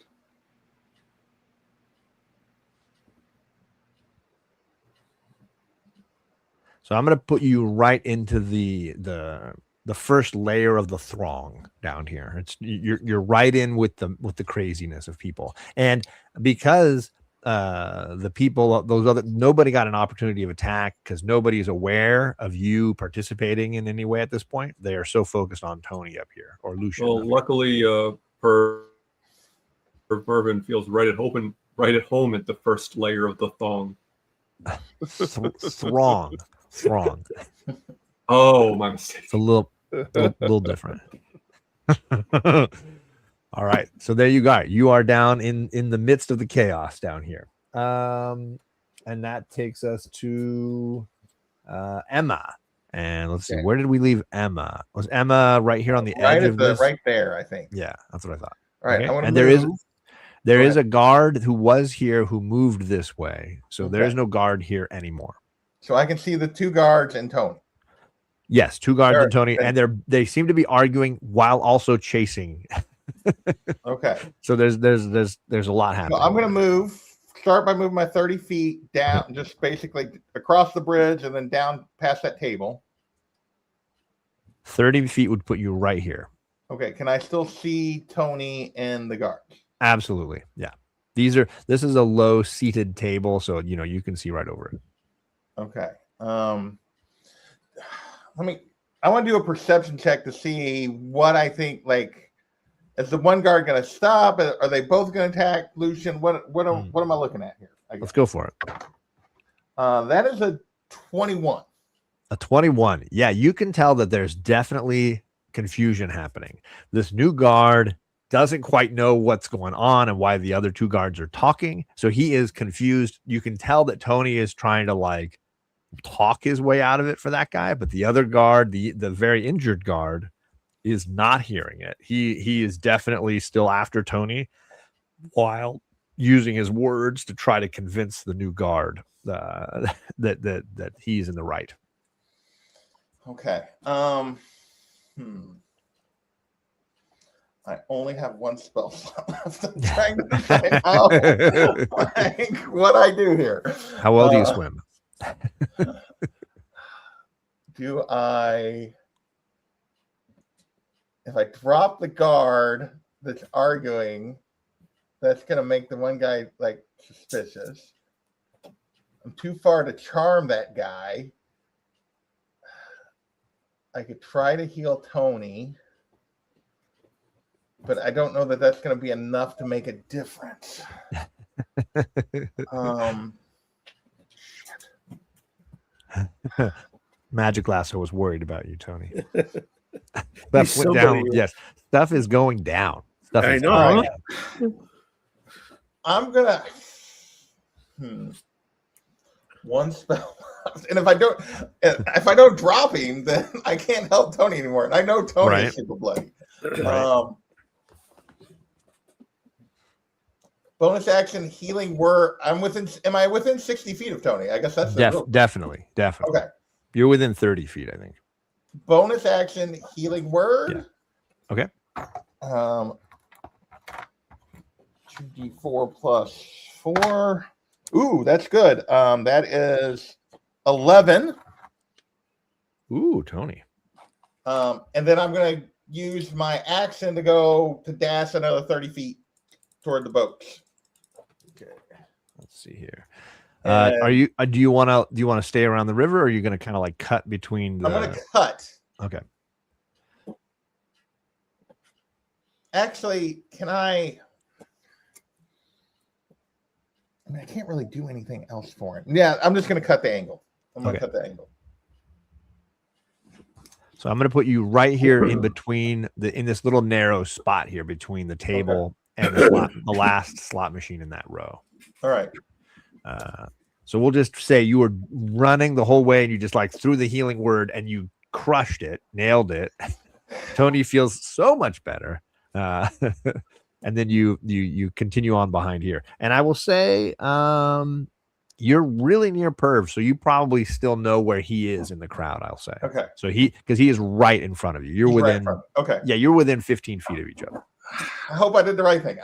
So I'm going to put you right into the first layer of the throng down here. It's you're right in with the craziness of people, and because the people, nobody got an opportunity of attack because nobody is aware of you participating in any way at this point. They are so focused on Tony up here or Lucian. Well, luckily, Mervin feels right at home at the first layer of the thong. Throng. Oh, my mistake. It's a little different. All right. So there you go. You are down in the midst of the chaos down here. And that takes us to Emma. And let's see, where did we leave Emma? Was Emma right here on the edge of this? Right there, I think. Yeah, that's what I thought. All right. Okay. And there is a guard who was here who moved this way. So there is no guard here anymore. So I can see the two guards and Tony. Yes, two guards and Tony, and they seem to be arguing while also chasing. Okay. So there's a lot happening. So I'm going to start by moving my 30 feet down, just basically across the bridge and then down past that table. 30 feet would put you right here. Okay. Can I still see Tony and the guards? Absolutely. Yeah. This is a low seated table, so you can see right over it. Okay. I want to do a perception check to see what I think. Like, is the one guard going to stop? Are they both going to attack Lucian? What am I looking at here? Let's go for it. That is a 21. A 21. Yeah, you can tell that there's definitely confusion happening. This new guard doesn't quite know what's going on and why the other two guards are talking. So he is confused. You can tell that Tony is trying to talk his way out of it for that guy, but the other guard, the very injured guard, is not hearing it. He is definitely still after Tony, while using his words to try to convince the new guard that he's in the right. Okay. I only have one spell slot left. I'm trying to find out like, what I do here. How well do you swim? If I drop the guard that's arguing, that's going to make the one guy like suspicious. I'm too far to charm that guy. I could try to heal Tony, but I don't know that that's going to be enough to make a difference. Magic Lasso was worried about you, Tony. Stuff went down. Yes, stuff is going down. Stuff I is know. going down. I'm gonna one spell, and if I don't drop him, then I can't help Tony anymore. And I know Tony is super bloody. Right. Bonus action healing word. Am I within 60 feet of Tony? I guess that's the definitely. Okay. You're within 30 feet, I think. Bonus action healing word. Yeah. Okay. 2d4 plus 4. Ooh, that's good. That is 11. Ooh, Tony. And then I'm going to use my action to go to dash another 30 feet toward the boats. Okay. Let's see here. Do you want to stay around the river, or are you going to kind of like cut between the... I'm going to cut. Okay. Actually, can I I can't really do anything else for him. Yeah, I'm just going to cut the angle. I'm going to cut the angle. So I'm going to put you right here in between in this little narrow spot here between the table and the last slot machine in that row. All right. So we'll just say you were running the whole way and you just like threw the healing word and you crushed it, nailed it. Tony feels so much better. And then you continue on behind here. And I will say you're really near Perv, so you probably still know where he is in the crowd, I'll say. Okay. So because he is right in front of you. You're within you're within 15 feet of each other. I hope I did the right thing.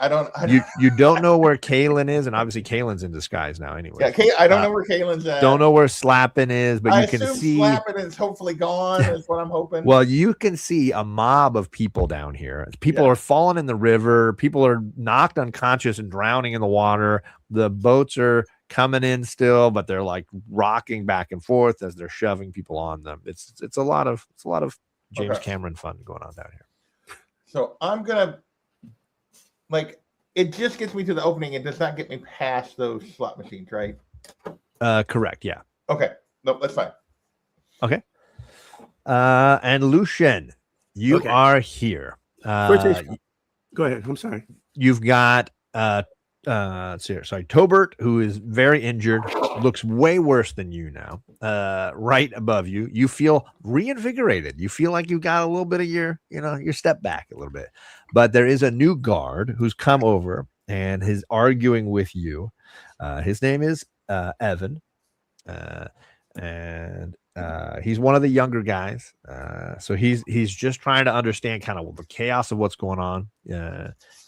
You don't know where Kalen is, and obviously Kalen's in disguise now anyway. Yeah, I don't know where Kalen's at. Don't know where Slappin is, but you can see Slappin is hopefully gone, is what I'm hoping. Well, you can see a mob of people down here. People are falling in the river, people are knocked unconscious and drowning in the water. The boats are coming in still, but they're like rocking back and forth as they're shoving people on them. It's a lot of James Cameron fun going on down here. So I'm gonna it just gets me to the opening. It does not get me past those slot machines, right? Correct. Yeah. Okay. Nope, that's fine. Okay. And Lucian, you are here. Go ahead. I'm sorry. You've got Tobert, who is very injured, looks way worse than you now. Right above you, you feel reinvigorated. You feel like you got a little bit of your step back a little bit. But there is a new guard who's come over and is arguing with you. His name is Evan, and he's one of the younger guys. So he's just trying to understand kind of the chaos of what's going on.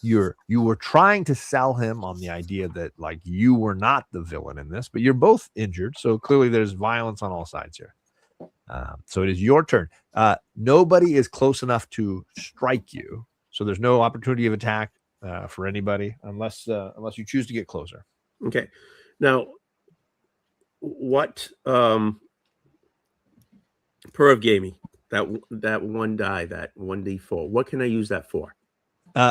You were trying to sell him on the idea that like you were not the villain in this, but you're both injured. So clearly there's violence on all sides here. So it is your turn. Nobody is close enough to strike you. So there's no opportunity of attack for anybody unless you choose to get closer. Okay. Now, what Perv gave me that one die, that 1d4. What can I use that for?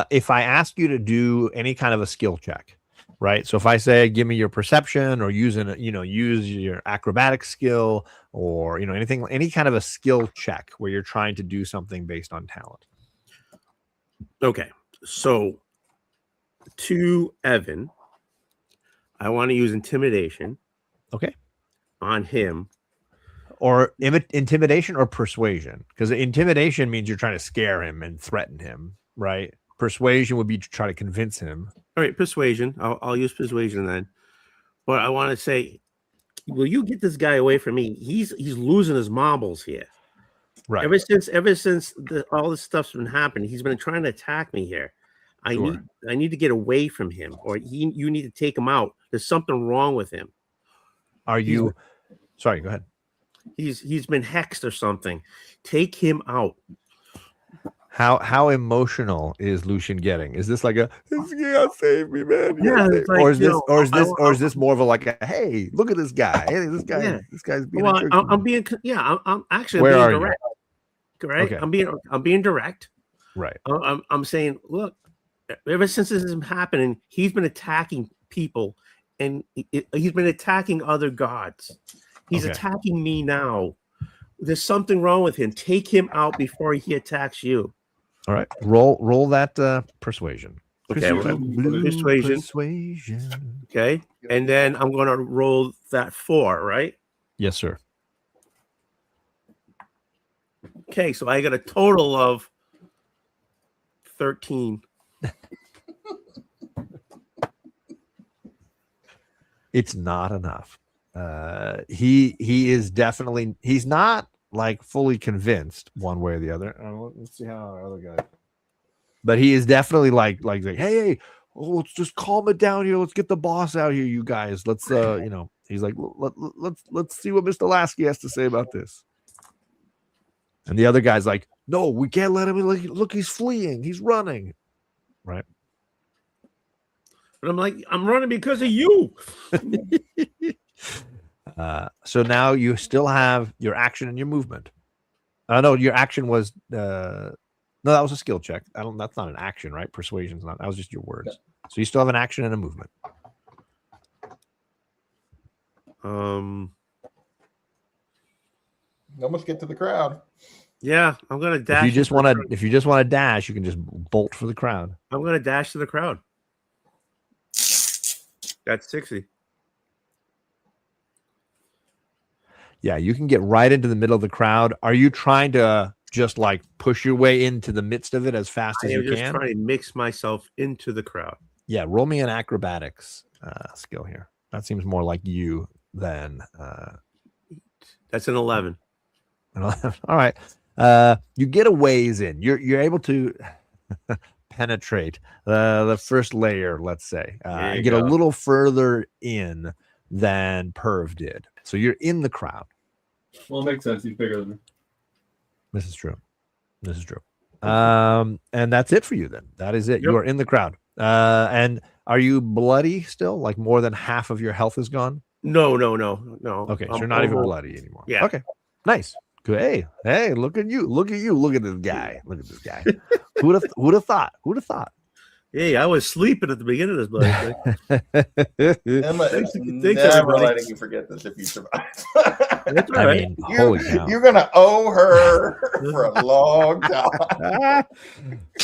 If I ask you to do any kind of a skill check, right? So if I say, give me your perception, or use your acrobatic skill, or anything, any kind of a skill check where you're trying to do something based on talent. Okay. So to Evan, I want to use intimidation. Okay. On him. Or intimidation or persuasion, because intimidation means you're trying to scare him and threaten him, right? Persuasion would be to try to convince him. All right, persuasion. I'll use persuasion then. But I want to say, will you get this guy away from me? He's losing his marbles here. Right. Ever since all this stuff's been happening, he's been trying to attack me here. I need to get away from him, or you need to take him out. There's something wrong with him. Are you? Sorry, go ahead. He's been hexed or something. Take him out. How emotional is Lucian getting? Is this like a "this guy saved me, man"? Yeah, it's like, or is this more of a like a "hey, look at this guy. Hey, this guy's being." Well, a jerk I'm being I'm actually Where being are you? direct. Right? Okay. I'm being direct. Right. I'm saying, look, ever since this is happening, he's been attacking people, and he's been attacking other gods. He's attacking me now. There's something wrong with him. Take him out before he attacks you. All right. Roll that persuasion. Okay. Persuasion. Okay. And then I'm going to roll that 4, right? Yes, sir. Okay. So I got a total of 13. It's not enough. He is definitely, he's not like fully convinced one way or the other. Let's see how our other guy, but he is definitely like hey, let's just calm it down here. Let's get the boss out here, you guys. Let's he's like, let's see what Mr. Lasky has to say about this. And the other guy's like, no, we can't let him. Look, he's fleeing. He's running. Right. But I'm like, I'm running because of you. So now you still have your action and your movement. No, your action was no, that was a skill check. That's not an action, right? Persuasion's not. That was just your words. Yeah. So you still have an action and a movement. Almost get to the crowd. Yeah, I'm gonna dash. If you just want to dash, you can just bolt for the crowd. I'm gonna dash to the crowd. That's 60. Yeah, you can get right into the middle of the crowd. Are you trying to just like push your way into the midst of it as fast as you can? I'm just trying to mix myself into the crowd. Yeah, roll me an acrobatics skill here. That seems more like you than. That's an 11. All right. You get a ways in. You're able to penetrate the first layer, let's say, and get a little further in than Perv did. So you're in the crowd. Well, it makes sense. He's bigger than me. This is true. And that's it for you then. That is it. Yep. You are in the crowd. And are you bloody still? Like more than half of your health is gone? No. Okay, so you're not even bloody anymore. Yeah. Okay. Nice. Good. Hey, look at you. Look at this guy. Who'd have thought? Hey, I was sleeping at the beginning of this bloody thing. Emma is never letting you forget this if you survive. That's all right. Holy cow. You're going to owe her for a long time.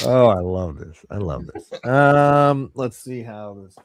Oh, I love this. Let's see how this...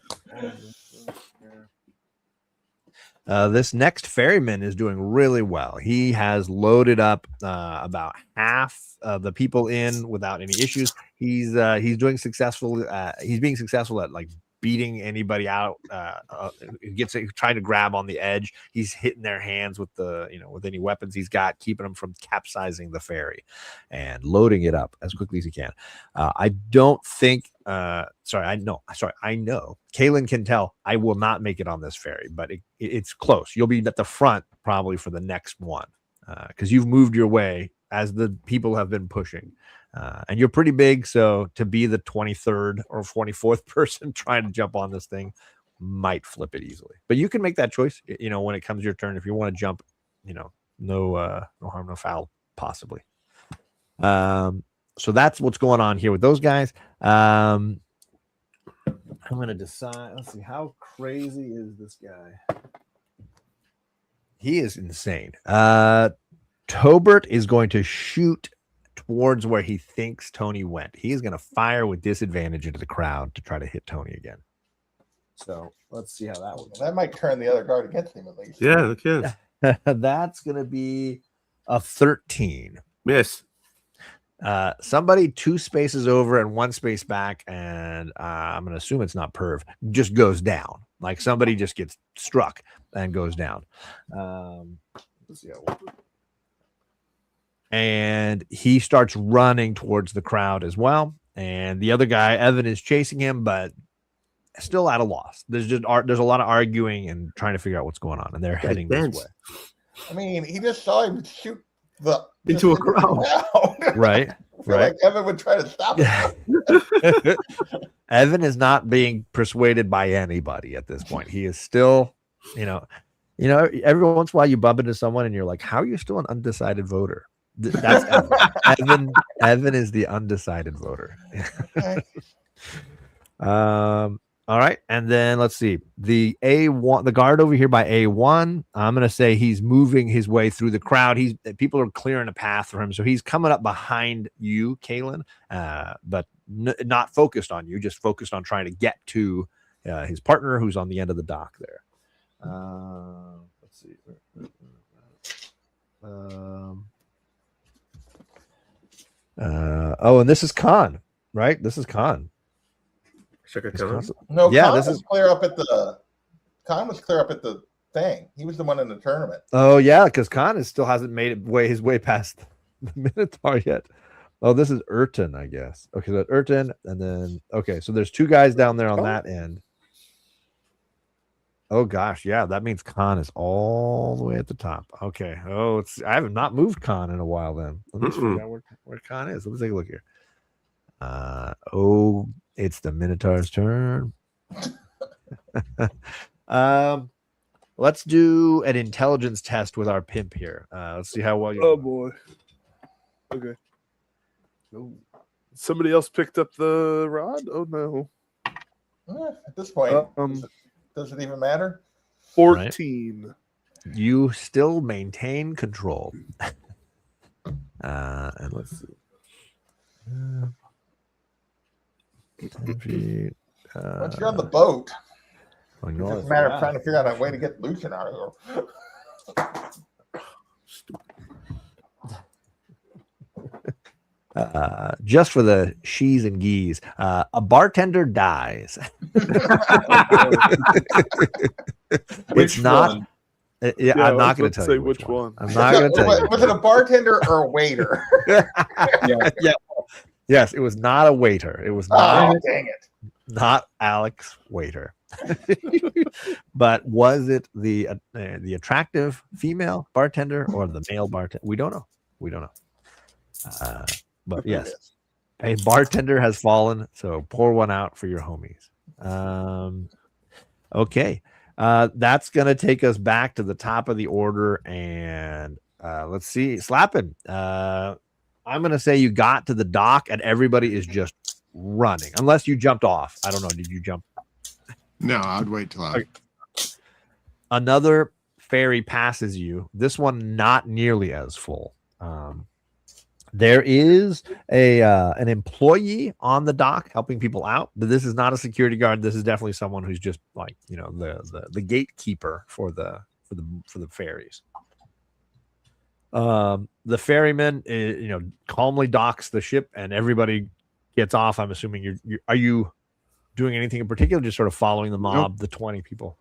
this next ferryman is doing really well. He has loaded up about half of the people in without any issues. He's doing successful. He's being successful at like beating anybody out. Trying to grab on the edge. He's hitting their hands with with any weapons he's got, keeping them from capsizing the ferry and loading it up as quickly as he can. I don't think. I know. Kaylin can tell I will not make it on this ferry, but it's close. You'll be at the front probably for the next one because you've moved your way as the people have been pushing. And you're pretty big, so to be the 23rd or 24th person trying to jump on this thing might flip it easily. But you can make that choice, when it comes your turn. If you want to jump, no harm, no foul, possibly. So that's what's going on here with those guys. I'm going to decide. Let's see. How crazy is this guy? He is insane. Tobert is going to shoot towards where he thinks Tony went. He is going to fire with disadvantage into the crowd to try to hit Tony again. So let's see how that works. That might turn the other guard against him at least. Yeah, it can. That's going to be a 13. Miss. Somebody 2 spaces over and 1 space back, and I'm going to assume it's not perv, just goes down. Like somebody just gets struck and goes down. Let's see and he starts running towards the crowd as well. And the other guy, Evan, is chasing him, but still at a loss. There's a lot of arguing and trying to figure out what's going on, and they're heading this way. I mean, he just saw him shoot Into a crowd. Right. Like Evan would try to stop him. Evan is not being persuaded by anybody at this point. He is still, every once in a while you bump into someone and you're like, how are you still an undecided voter? That's Evan. Evan is the undecided voter. All right, and then let's see the A1, the guard over here by A1. I'm gonna say he's moving his way through the crowd. People are clearing a path for him, so he's coming up behind you, Kaylin, but not focused on you, just focused on trying to get to his partner who's on the end of the dock there. Let's see. And this is Khan, right? This is Khan. No, yeah, Khan was clear up at the. Khan was clear up at the thing. He was the one in the tournament. Oh yeah, because Khan still hasn't made his way past the Minotaur yet. Oh, this is Urton, I guess. Okay, so Urton, and then so there's 2 guys down there on that end. Oh gosh, yeah, that means Khan is all the way at the top. Okay. Oh, I have not moved Khan in a while. Then let me figure out where Khan is. Let's take a look here. It's the Minotaur's turn. Let's do an intelligence test with our pimp here. Let's see how well you. Oh boy. Okay. Somebody else picked up the rod. Oh no. At this point, does it even matter? 14. Right. You still maintain control. And let's see. 10 feet. Once you're on the boat, it's just a matter of trying to figure out a way to get Lucian out of here. Just for the she's and geese, a bartender dies. It's not. I'm not going to tell you which one. I'm not going to tell you. Was it a bartender or a waiter? Yeah. Yes, it was not a waiter. It was not. Oh, dang it! Not Alex Waiter. But was it the attractive female bartender or the male bartender? We don't know. But yes, a bartender has fallen. So pour one out for your homies. Okay. That's going to take us back to the top of the order. And let's see. Slapping. I'm going to say you got to the dock and everybody is just running. Unless you jumped off. I don't know. Did you jump? No, I'd wait till I... Another ferry passes you. This one not nearly as full. There is an employee on the dock helping people out, but this is not a security guard. This is definitely someone who's just like, the gatekeeper for the ferries. The ferryman calmly docks the ship and everybody gets off. I'm assuming are you doing anything in particular, just sort of following the mob? Nope. The 20 people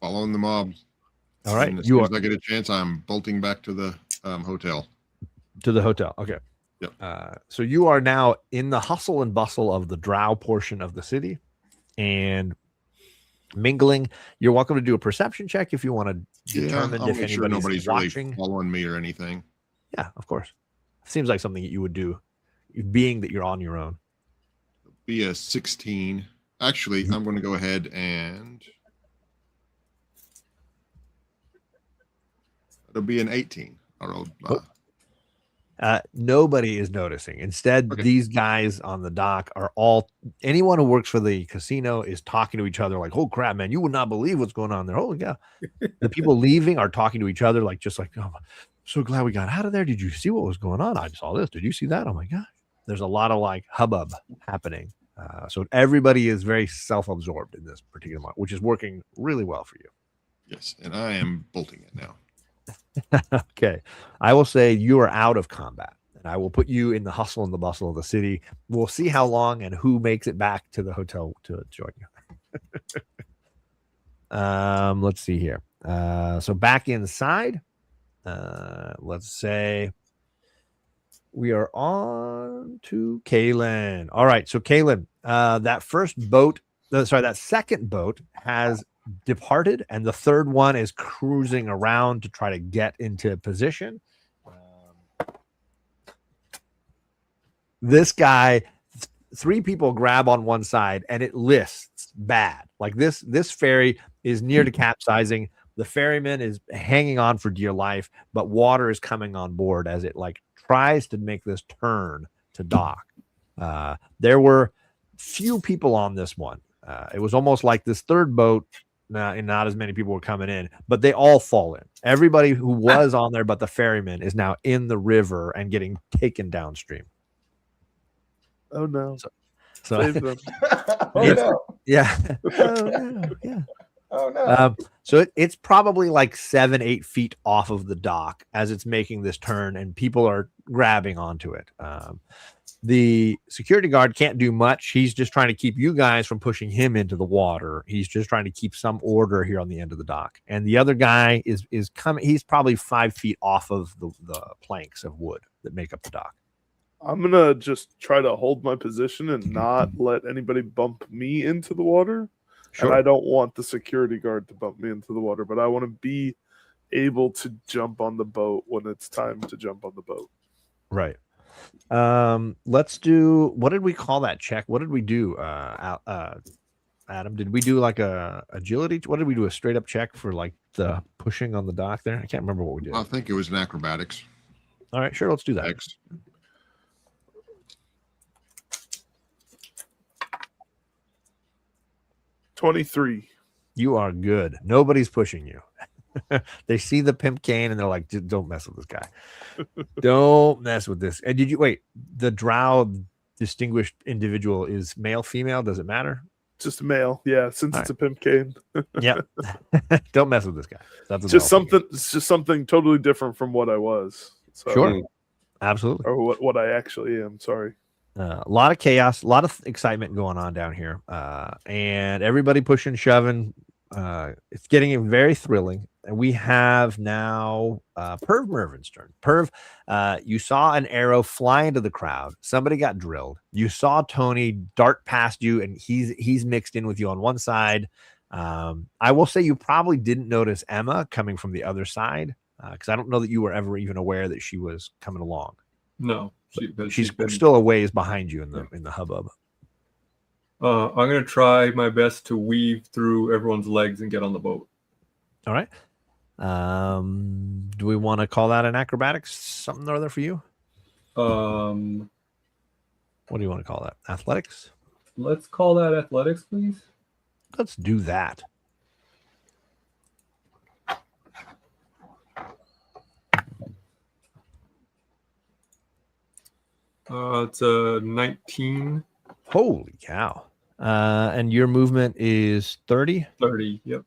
following the mob. All right, and as soon as I get a chance, I'm bolting back to the hotel. To the hotel. Okay. Yep. So you are now in the hustle and bustle of the drow portion of the city and mingling. You're welcome to do a perception check if you want to determine if anybody's watching. Really following me or anything. Yeah, of course. Seems like something that you would do, being that you're on your own. Be a 16. Actually, I'm going to go ahead and it'll be an 18. I rolled. Nobody is noticing. Instead, these guys on the dock are anyone who works for the casino is talking to each other like, oh crap, man, you would not believe what's going on there. Holy cow. The people leaving are talking to each other like, oh, so glad we got out of there. Did you see what was going on? I saw this. Did you see that? Oh my gosh. There's a lot of like hubbub happening. So everybody is very self-absorbed in this particular month, which is working really well for you. Yes, and I am bolting it now. Okay. I will say you are out of combat, and I will put you in the hustle and the bustle of the city. We'll see how long and who makes it back to the hotel to join you. Let's see here. So back inside, let's say we are on to Kaylin. All right. So Kaylin, that second boat has departed, and the third one is cruising around to try to get into position. This guy, 3 people grab on one side, and it lists bad. Like this ferry is near to capsizing. The ferryman is hanging on for dear life, but water is coming on board as it like tries to make this turn to dock. There were few people on this one. It was almost like this third boat, and not as many people were coming in, but they all fall in. Everybody who was on there but the ferryman is now in the river and getting taken downstream. Oh no. So Save them. Oh no. yeah. Oh, no. Yeah. Oh no. So it's probably like 7-8 feet off of the dock as it's making this turn, and people are grabbing onto it. The security guard can't do much. He's just trying to keep you guys from pushing him into the water. He's just trying to keep some order here on the end of the dock. And the other guy is coming. He's probably 5 feet off of the planks of wood that make up the dock. I'm gonna just try to hold my position and not let anybody bump me into the water. Sure. And I don't want the security guard to bump me into the water, but I want to be able to jump on the boat when it's time to jump on the boat. Right. Let's do, what did we call that check? What did we do? Adam, did we do like a agility? What did we do? A straight up check for like the pushing on the dock there? I can't remember what we did. I think it was an acrobatics. All right, sure. Let's do that. Next. $23. You are good. Nobody's pushing you. They see the pimp cane and they're like, don't mess with this guy. Don't mess with this. And did you wait? The drow distinguished individual is male, female? Does it matter? Just a male, yeah. Since All it's a pimp cane, Yep. Don't mess with this guy. That's a just male something. It's just something totally different from what I was. So, Sure. Absolutely. or what I actually am. Sorry. A lot of chaos, a lot of excitement going on down here, and everybody pushing, shoving. It's getting very thrilling. And we have now Perv Mervin's turn. Perv, you saw an arrow fly into the crowd. Somebody got drilled. You saw Tony dart past you, and he's mixed in with you on one side. I will say you probably didn't notice Emma coming from the other side, because I don't know that you were ever even aware that she was coming along. No, She's still a ways behind you in the hubbub. I'm gonna try my best to weave through everyone's legs and get on the boat. All right. Do we want to call that an acrobatics something or other for you? What do you want to call that? Athletics? Let's call that athletics, please. Let's do that. It's a 19. Holy cow. And your movement is 30? 30, yep.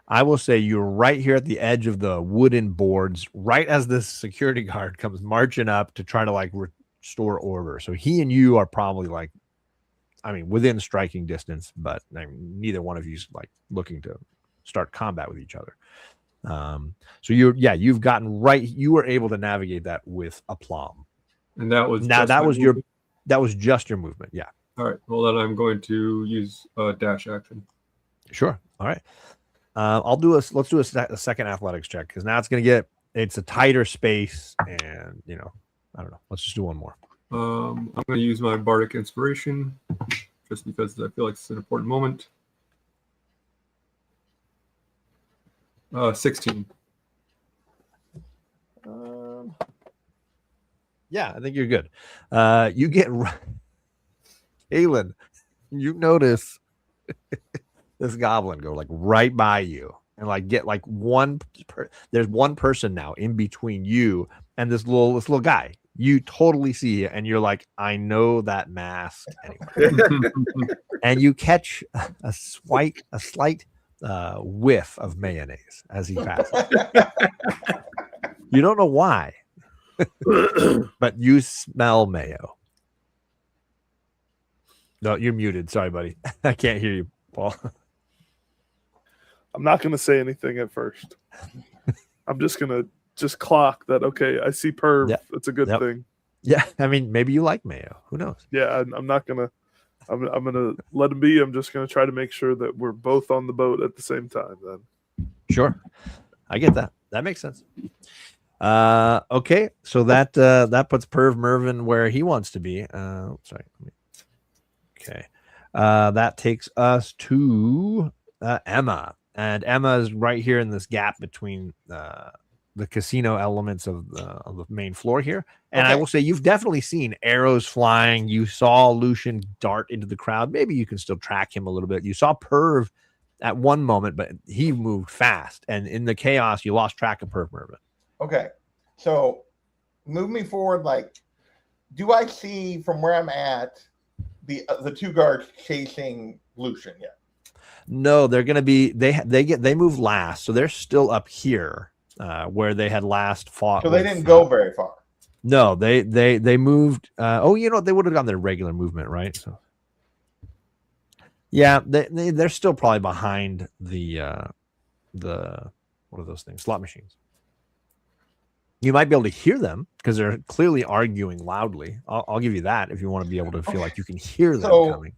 I will say you're right here at the edge of the wooden boards, right as this security guard comes marching up to try to like restore order. So he and you are probably like, I mean, within striking distance, but neither one of you's like looking to start combat with each other. So you've gotten right. You were able to navigate that with aplomb. And that was that was just your movement. Yeah. All right. Well, then I'm going to use a dash action. Sure. All right. Let's do a second athletics check, because now it's a tighter space, and I don't know. Let's just do one more. I'm going to use my bardic inspiration just because I feel like it's an important moment. 16. Yeah, I think you're good. You get Aylin, you notice this goblin go like right by you and like get like there's one person now in between you and this little guy. You totally see it, and you're like, I know that mask anyway. And you catch a slight whiff of mayonnaise as he passes. You don't know why, but you smell mayo. No, you're muted. Sorry, buddy. I can't hear you, Paul. I'm not going to say anything at first. I'm just going to just clock that. Okay, I see perv. Yep. That's a good Yep. thing. Yeah, I mean, maybe you like mayo. Who knows? Yeah, I'm not going to. I'm going to let him be. I'm just going to try to make sure that we're both on the boat at the same time then. Sure. I get that. That makes sense. Okay, so that puts Perv Mervin where he wants to be. Sorry. Okay. That takes us to Emma. And Emma is right here in this gap between the casino elements of the main floor here. And I will say you've definitely seen arrows flying. You saw Lucian dart into the crowd. Maybe you can still track him a little bit. You saw Perv at one moment, but he moved fast. And in the chaos, you lost track of Perv Mervin. Okay. So move me forward. Like, do I see from where I'm at the two guards chasing Lucian yet? No, they're going to be, they move last. So they're still up here. Where they had last fought. So they didn't go very far. No, they moved. They would have gone their regular movement, right? So, yeah, they're still probably behind the what are those things? Slot machines. You might be able to hear them because they're clearly arguing loudly. I'll give you that if you want to be able to feel like you can hear them coming.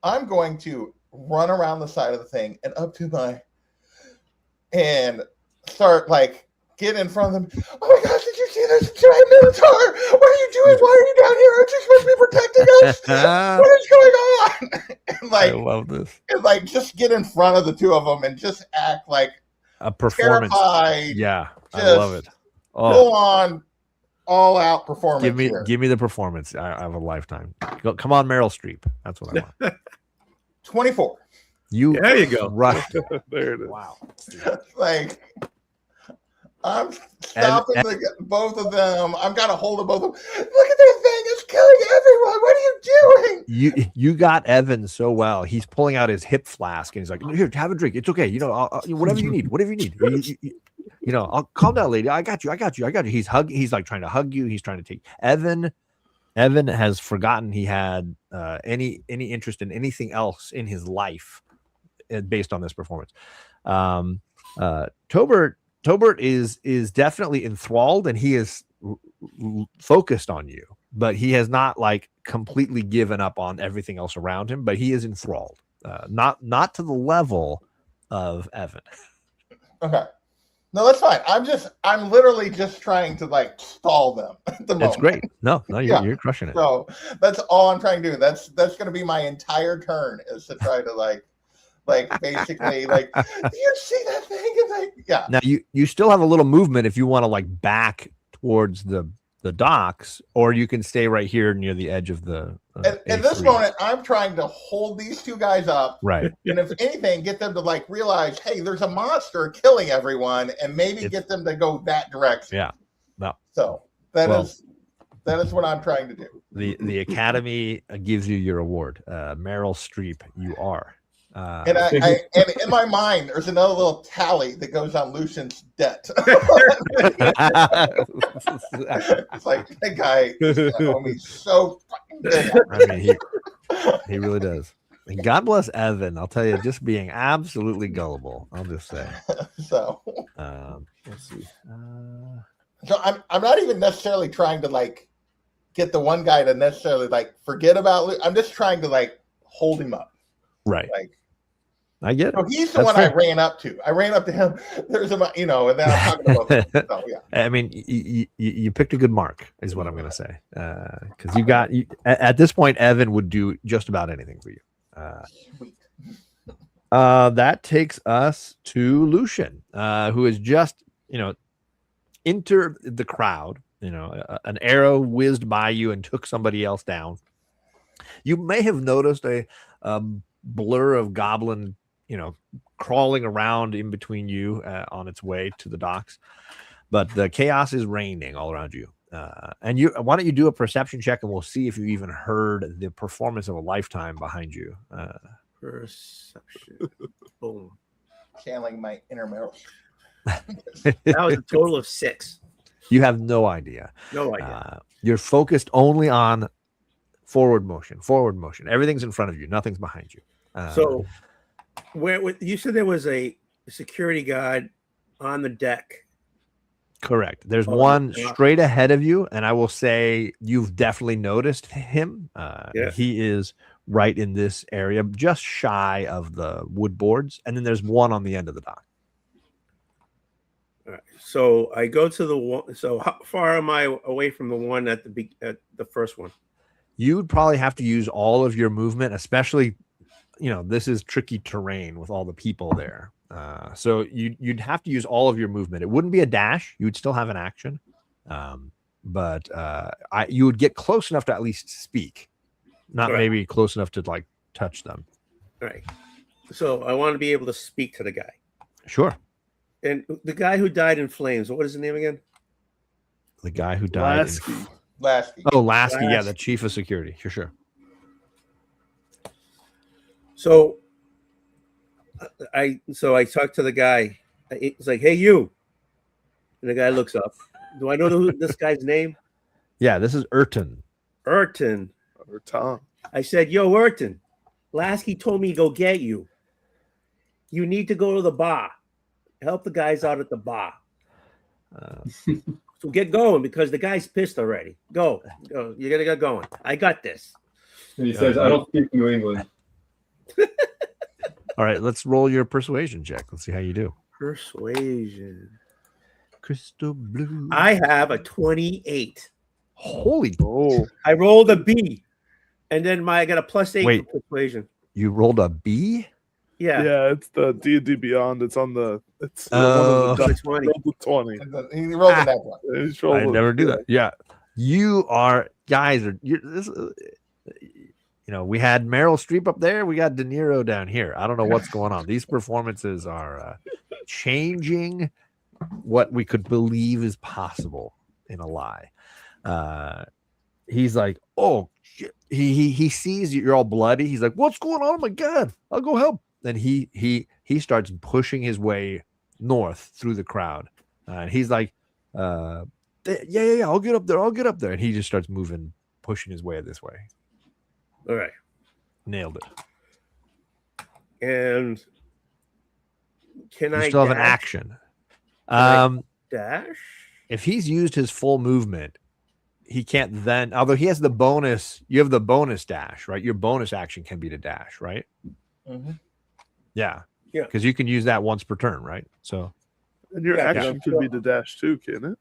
I'm going to run around the side of the thing and up to and start get in front of them. Oh my gosh, did you see this giant minotaur? What are you doing? Why are you down here? Aren't you supposed to be protecting us? What is going on? I love this. And just get in front of the two of them and just act like a performance. Terrified. Yeah, I love it. Full on, all out performance. Give me the performance of a lifetime. Come on, Meryl Streep. That's what I want. 24. There you go. Right. There it is. Wow. I'm stopping both of them. I've got a hold of both of them. Look at this thing. It's killing everyone. What are you doing? You got Evan so well. He's pulling out his hip flask and he's like, here, have a drink. It's okay. Whatever you need. Whatever you need. I'll calm down, lady. I got you. He's trying to hug you. He's trying to take Evan has forgotten he had any interest in anything else in his life based on this performance. Tobert is definitely enthralled and he is focused on you, but he has not completely given up on everything else around him, but he is enthralled. Not to the level of Evan. Okay. No, that's fine. I'm literally just trying to stall them at the moment. That's great. No, you're crushing it. So that's all I'm trying to do. That's going to be my entire turn is to try to basically do you see that thing? And Now you still have a little movement if you want to back towards the docks, or you can stay right here near the edge of the at this moment I'm trying to hold these two guys up, right? And if anything, get them to realize, hey, there's a monster killing everyone, and maybe get them to go that direction. Yeah. No. So that is what I'm trying to do. The Academy gives you your award. Meryl Streep, you are. And and in my mind, there's another little tally that goes on Lucian's debt. It's that guy owe me so fucking big. I mean, he really does. And God bless Evan. I'll tell you, just being absolutely gullible. I'll just say. So let's see. So I'm not even necessarily trying to get the one guy to necessarily forget about. I'm just trying to hold him up. Right. I get it. So he's the one I ran up to. I ran up to him. There's and then I'm talking about him. So, yeah. I mean, you picked a good mark, is what I'm going to say. Because at this point, Evan would do just about anything for you. That takes us to Lucian, who has just entered the crowd. An arrow whizzed by you and took somebody else down. You may have noticed a blur of goblin crawling around in between you on its way to the docks, but the chaos is reigning all around you. And why don't you do a perception check and we'll see if you even heard the performance of a lifetime behind you. Perception. Boom. channeling my inner Meryl. That was a total of 6. You have no idea. No idea. You're focused only on forward motion. Everything's in front of you. Nothing's behind you. So, where you said there was a security guard on the deck. Correct. There's Oh, one yeah. straight ahead of you, and I will say you've definitely noticed him. Yeah. He is right in this area, just shy of the wood boards, and then there's one on the end of the dock. All right. So I go to the one. So how far am I away from the one at the first one? You would probably have to use all of your movement, especially, this is tricky terrain with all the people there. So you'd have to use all of your movement. It wouldn't be a dash. You would still have an action. But you would get close enough to at least speak, not Right. maybe close enough to like touch them. All right. So I want to be able to speak to the guy. Sure. And the guy who died in flames, what is his name again? The guy who died. Lasky. Lasky. Lasky. Yeah, Lasky. the chief of security. Sure. So I talked to the guy. It's like, hey, you. And the guy looks up. Do I know this guy's name? Yeah, this is Urton. Urton. Or Tom. I said, yo, Urton, Lasky told me to go get you. You need to go to the bar. Help the guys out at the bar. So get going because the guy's pissed already. Go. You got to get going. I got this. And he says, I don't speak New England. All right, let's roll your persuasion check. Let's see how you do. Persuasion. Crystal blue. I have a 28. Holy. Oh, I rolled a B. And then I got a +8 Wait. for persuasion. You rolled a B? Yeah. yeah, it's the D&D Beyond. It's on the. It's Oh. one of the It's 20. rolled the 20. He rolled in that one. He's rolled I it. never do that. Yeah. You are guys are we had Meryl Streep up there, we got De Niro down here. I don't know what's going on. These performances are changing what we could believe is possible in a lie. He's like, oh shit. He sees you're all bloody. He's like, what's going on? Oh my god, I'll go help. Then he starts pushing his way north through the crowd. And he's like, yeah, I'll get up there. And he just starts moving, pushing his way this way. All right. Nailed it. And can You I still have an dash? action. I dash? If he's used his full movement, he can't then, although he has the bonus, you have the bonus dash, right? Your bonus action can be to dash, right? Mm-hmm. Yeah. Yeah. Because you can use that once per turn, right? So And your Yeah, action could be to dash too, can it?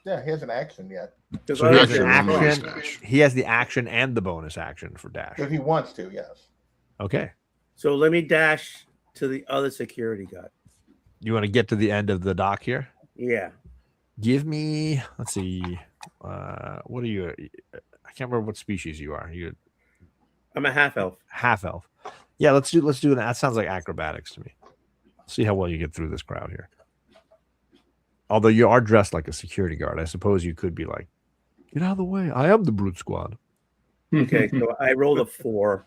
Yeah, he hasn't action yet. Because So I he was has an Action and bonus action. dash. He has the action and the bonus action for dash. If he wants to, yes. Okay. So let me dash to the other security guard. You want to get to the end of the dock here? Yeah. Give me, let's see. What are you? I can't remember what species you are. You I'm a half elf. half elf. Yeah, let's do that. That sounds like acrobatics to me. See how well you get through this crowd here. Although you are dressed like a security guard, I suppose you could be like, get out of the way. I am the brute squad. Okay, so I rolled a 4.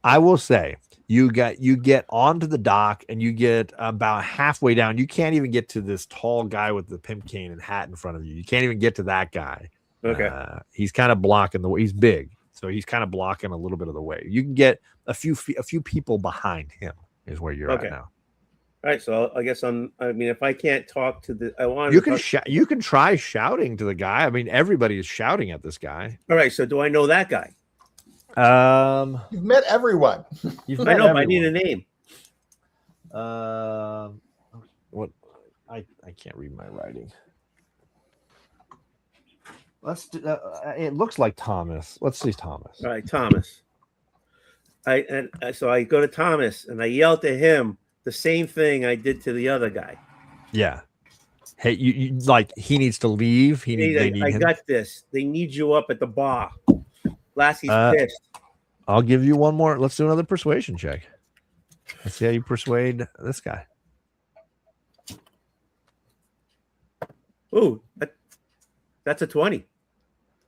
I will say you get onto the dock and you get about halfway down. You can't even get to this tall guy with the pimp cane and hat in front of you. You can't even get to that guy. Okay. He's kind of blocking the way. He's big, so he's kind of blocking a little bit of the way. You can get a few people behind him is where you're Okay. at now. All right, so I guess if I can't talk to the, I want You to. can you can try shouting to the guy. I mean, everybody is shouting at this guy. All right, so do I know that guy? You've met everyone. You've I met know, but I need a everyone. name. What? I can't read my writing. Let's do, it looks like Thomas. Let's see Thomas. All right, Thomas. So I go to Thomas and I yell to him the same thing I did to the other guy. Yeah. Hey, you like he needs to leave. They need I him. got this. They need you up at the bar. Lassie's pissed. I'll give you one more. Let's do another persuasion check. Let's see how you persuade this guy. Ooh, that's a 20.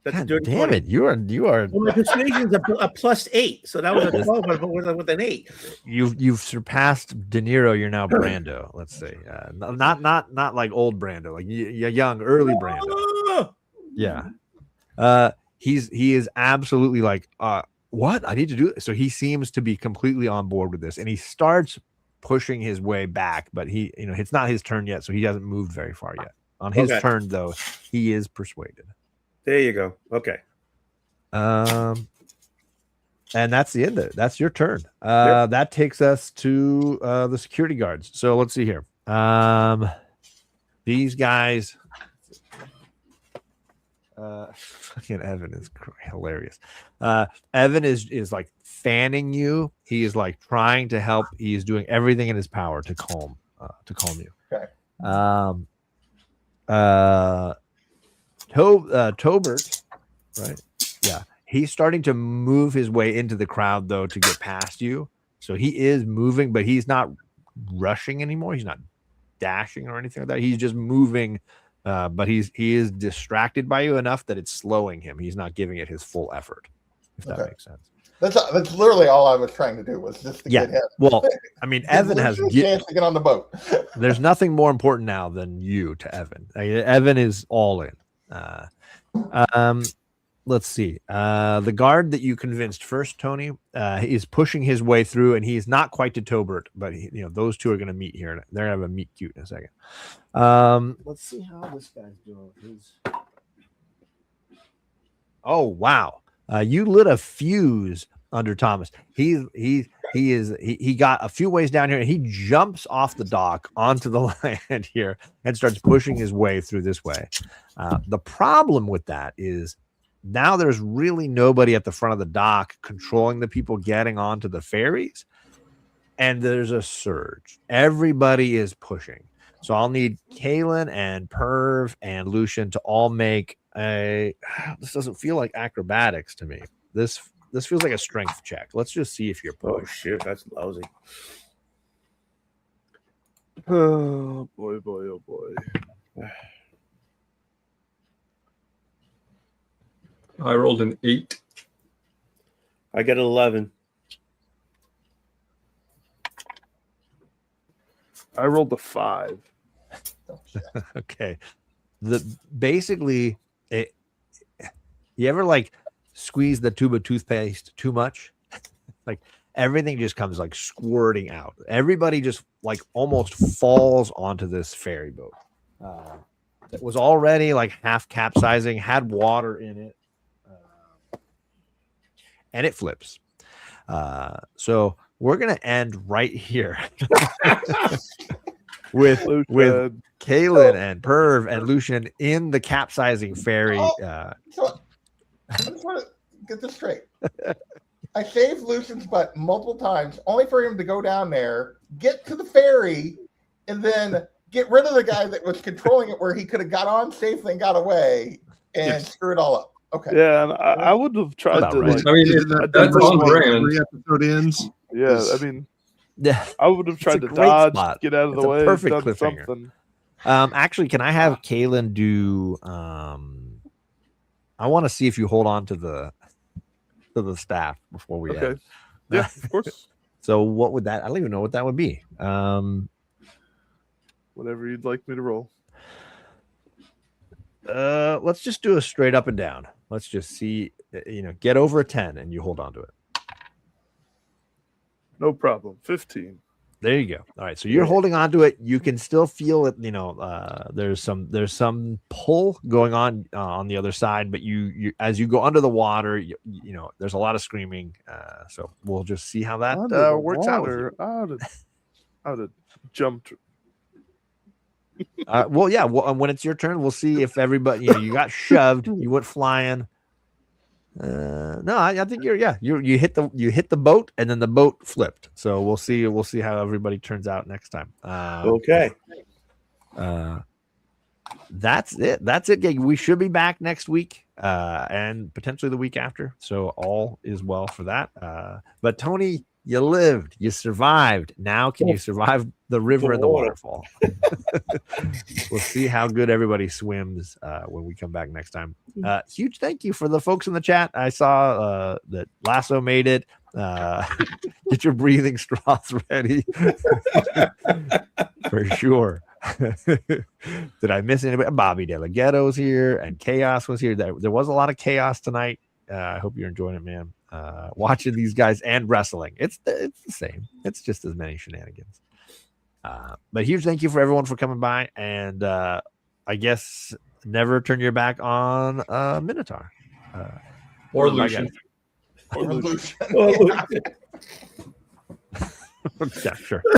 That's God a dirty damn 20. it! You are Well, my persuasion is a +8, so that was a 12 with an 8. you've surpassed De Niro. You're now Brando. Let's say not like old Brando, like young early Brando. Yeah. He is absolutely like, what? I need to do this. So he seems to be completely on board with this, and he starts pushing his way back, but it's not his turn yet, so he hasn't moved very far yet. On his turn, though, he is persuaded. There you go. Okay. And that's the end of it. That's your turn. That takes us to the security guards. So let's see here. These guys. Fucking Evan is hilarious. Evan is like fanning you. He is like trying to help. He is doing everything in his power to calm you. Okay. Tobert, right? Yeah, he's starting to move his way into the crowd though to get past you. So he is moving, but he's not rushing anymore. He's not dashing or anything like that. He's just moving. But he is distracted by you enough that it's slowing him. He's not giving it his full effort, if that makes sense. That's literally all I was trying to do was just to get him. Well, I mean, Evan has a chance to get on the boat. There's nothing more important now than you to Evan. Evan is all in. Let's see. The guard that you convinced first, Tony, is pushing his way through, and he's not quite to Tobert, but those two are going to meet here. They're going to have a meet cute in a second. Let's see how this guy's doing. Oh wow! You lit a fuse under Thomas. He got a few ways down here, and he jumps off the dock onto the land here and starts pushing his way through this way. The problem with that is now there's really nobody at the front of the dock controlling the people getting onto the ferries, and there's a surge. Everybody is pushing. So I'll need Kalen and Perv and Lucian to all make this doesn't feel like acrobatics to me. This feels like a strength check. Let's just see if you're pushed. Oh shit, that's lousy. Oh boy, oh boy. I rolled an 8. I got 11. I rolled a 5. Okay. Basically, you ever like squeeze the tube of toothpaste too much? Like everything just comes like squirting out. Everybody just like almost falls onto this ferry boat. It was already like half capsizing, had water in it, and it flips. So we're gonna end right here with Kalen and Perv and Lucian in the capsizing ferry. So I just want to get this straight. I saved Lucian's butt multiple times, only for him to go down there, get to the ferry, and then get rid of the guy that was controlling it, where he could have got on safely and got away, and screw it all up. Okay. Yeah, and I would have tried to. Right. Like, I mean, that's on brand. 3 episode ends. Yeah, I mean, Yeah, I would have tried a to great dodge, spot. get out of It's the a way, perfect done cliffhanger. something. Actually, can I have Kalen do? I want to see if you hold on to the staff before we Okay. end. Yeah, of course. So what would that? I don't even know what that would be. Whatever you'd like me to roll. Let's just do a straight up and down. Let's just see. Get over a 10 and you hold on to it. No problem. 15. There you go. All right. So you're holding on to it. You can still feel it. There's some pull going on the other side, but you as you go under the water, there's a lot of screaming. So we'll just see how that works out. I would have jumped. Well, yeah. Well, when it's your turn, we'll see if everybody. You got shoved. You went flying. No, I think you hit the boat and then the boat flipped. So we'll see how everybody turns out next time. Okay. That's it. Gang. We should be back next week and potentially the week after. So all is well for that. But Tony, You lived. You survived. Now, can you survive the river and the waterfall? We'll see how good everybody swims when we come back next time. Huge thank you for the folks in the chat. I saw that Lasso made it. Get your breathing straws ready for sure. Did I miss anybody? Bobby Delghetto's here and Chaos was here. There was a lot of chaos tonight. I hope you're enjoying it, man. Watching these guys and wrestling. It's the same. It's just as many shenanigans. But huge thank you for everyone for coming by. And I guess never turn your back on Minotaur. Or Lucian. Or Lucian. Yeah, sure.